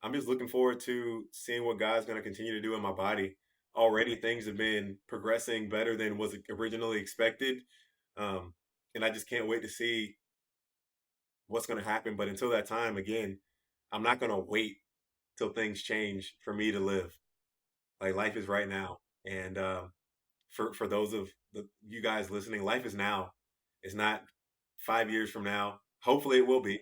I'm just looking forward to seeing what God's going to continue to do in my body. Already, things have been progressing better than was originally expected, um, and I just can't wait to see what's going to happen. But until that time, again, I'm not going to wait till things change for me to live. Like life is right now, and for those of you guys listening, life is now. It's not 5 years from now. Hopefully, it will be,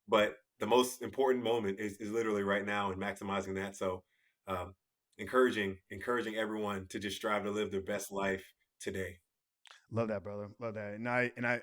but the most important moment is literally right now and maximizing that. So, um, encouraging everyone to just strive to live their best life today. Love that, brother. Love that.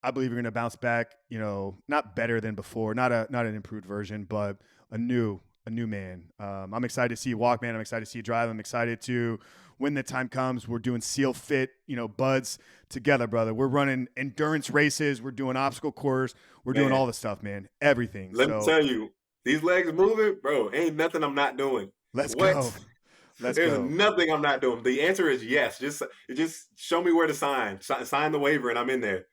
I believe you're going to bounce back. You know, not better than before, not an improved version, but a new man. I'm excited to see you walk, man. I'm excited to see you drive. I'm excited to when the time comes. We're doing seal fit, buds together, brother. We're running endurance races. We're doing obstacle course. We're doing Man, all the stuff, man. Everything. let me So tell you, these legs moving, bro. Ain't nothing I'm not doing. let's What? go. Let's There's go. nothing I'm not doing. The answer is yes. Just show me where to sign. Sign the waiver, and I'm in there.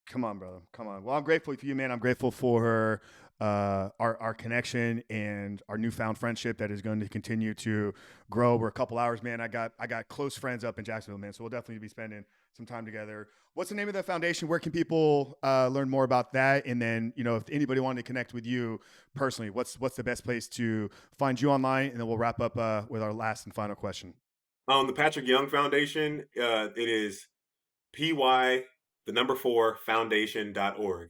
Come on, brother. Come on. Well, I'm grateful for you, man. I'm grateful for her, our connection and our newfound friendship that is going to continue to grow. We're a couple hours, man. I got close friends up in Jacksonville, man. So we'll definitely be spending some time together. What's the name of the foundation? Where can people learn more about that? And then, if anybody wanted to connect with you personally, what's the best place to find you online? And then we'll wrap up with our last and final question. The Patric Young Foundation, it is PY the number four foundation.org.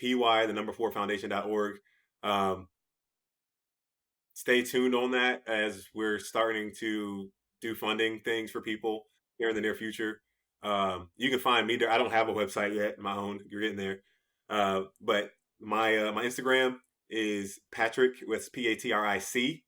PY the number four foundation.org. Um, Stay tuned on that as we're starting to do funding things for people here in the near future. You can find me there. I don't have a website yet, my own. You're getting there. But my Instagram is Patric with Patric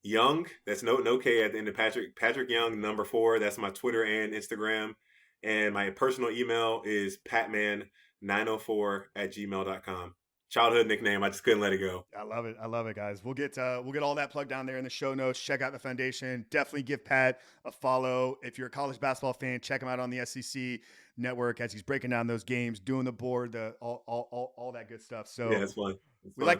Young. That's no K at the end of Patric Young number four. That's my Twitter and Instagram. And my personal email is patman904@gmail.com. Childhood nickname. I just couldn't let it go. I love it. I love it, guys. We'll get all that plugged down there in the show notes. Check out the foundation. Definitely give Pat a follow. If you're a college basketball fan, check him out on the SEC network as he's breaking down those games, doing the board, all that good stuff. So Yeah, it's fun. It's we fun. like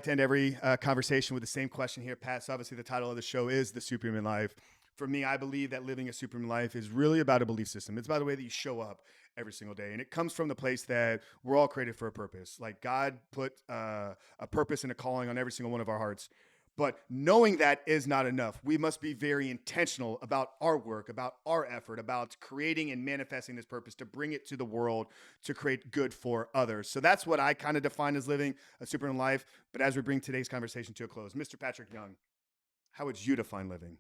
to end every conversation with the same question here, Pat. So obviously the title of the show is The Superhuman Life. For me, I believe that living a superhuman life is really about a belief system. It's about the way that you show up every single day. And it comes from the place that we're all created for a purpose. Like God put a purpose and a calling on every single one of our hearts. But knowing that is not enough. We must be very intentional about our work, about our effort, about creating and manifesting this purpose to bring it to the world, to create good for others. So that's what I kind of define as living a superhuman life. But as we bring today's conversation to a close, Mr. Patric Young, how would you define living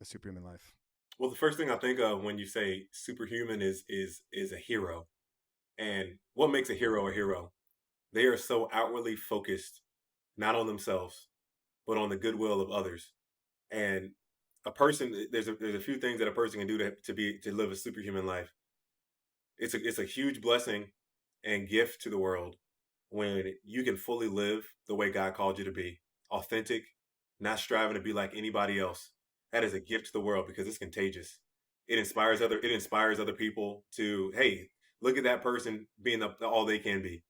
a superhuman life? Well, the first thing I think of when you say superhuman is a hero. And what makes a hero a hero? They are so outwardly focused, not on themselves, but on the goodwill of others. And a person, there's a few things that a person can do to live a superhuman life. It's a huge blessing and gift to the world when you can fully live the way God called you to be, authentic, not striving to be like anybody else. That is a gift to the world because it's contagious. It inspires other people to, hey, look at that person being all they can be.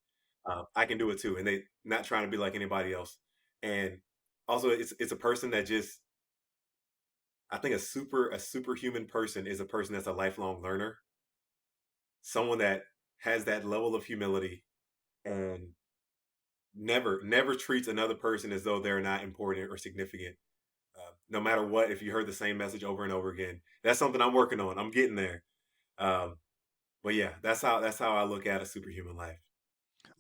I can do it too, and they not trying to be like anybody else. And also, it's a person that just, I think a superhuman person is a person that's a lifelong learner, someone that has that level of humility and never treats another person as though they're not important or significant. No matter what, if you heard the same message over and over again, that's something I'm working on. I'm getting there. Um, but yeah, that's how I look at a superhuman life.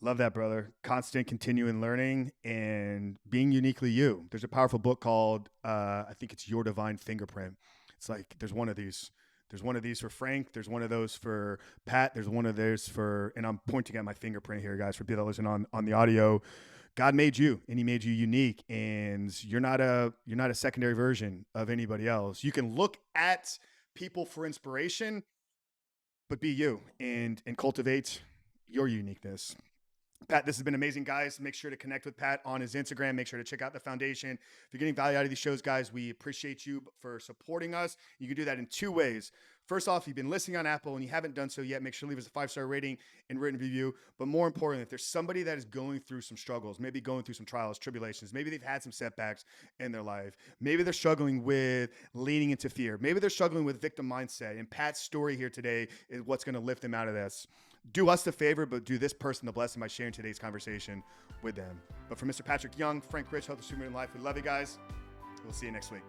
Love that, brother. Constant, continuing learning and being uniquely you. There's a powerful book called, I think it's Your Divine Fingerprint. It's like there's one of these. There's one of these for Frank. There's one of those for Pat. There's one of those for, and I'm pointing at my fingerprint here, guys, for people that listen on the audio. God made you, and He made you unique, and you're not a secondary version of anybody else. You can look at people for inspiration, but be you and cultivate your uniqueness. Pat, this has been amazing, guys. Make sure to connect with Pat on his Instagram. Make sure to check out the foundation. If you're getting value out of these shows, guys, we appreciate you for supporting us. You can do that in two ways. First off, if you've been listening on Apple and you haven't done so yet, make sure to leave us a 5-star rating and written review. But more importantly, if there's somebody that is going through some struggles, maybe going through some trials, tribulations, maybe they've had some setbacks in their life, maybe they're struggling with leaning into fear, maybe they're struggling with victim mindset, and Pat's story here today is what's going to lift them out of this. Do us the favor, but do this person the blessing by sharing today's conversation with them. But for Mr. Patric Young, Frank Rich, Health of Superhuman Life, we love you guys. We'll see you next week.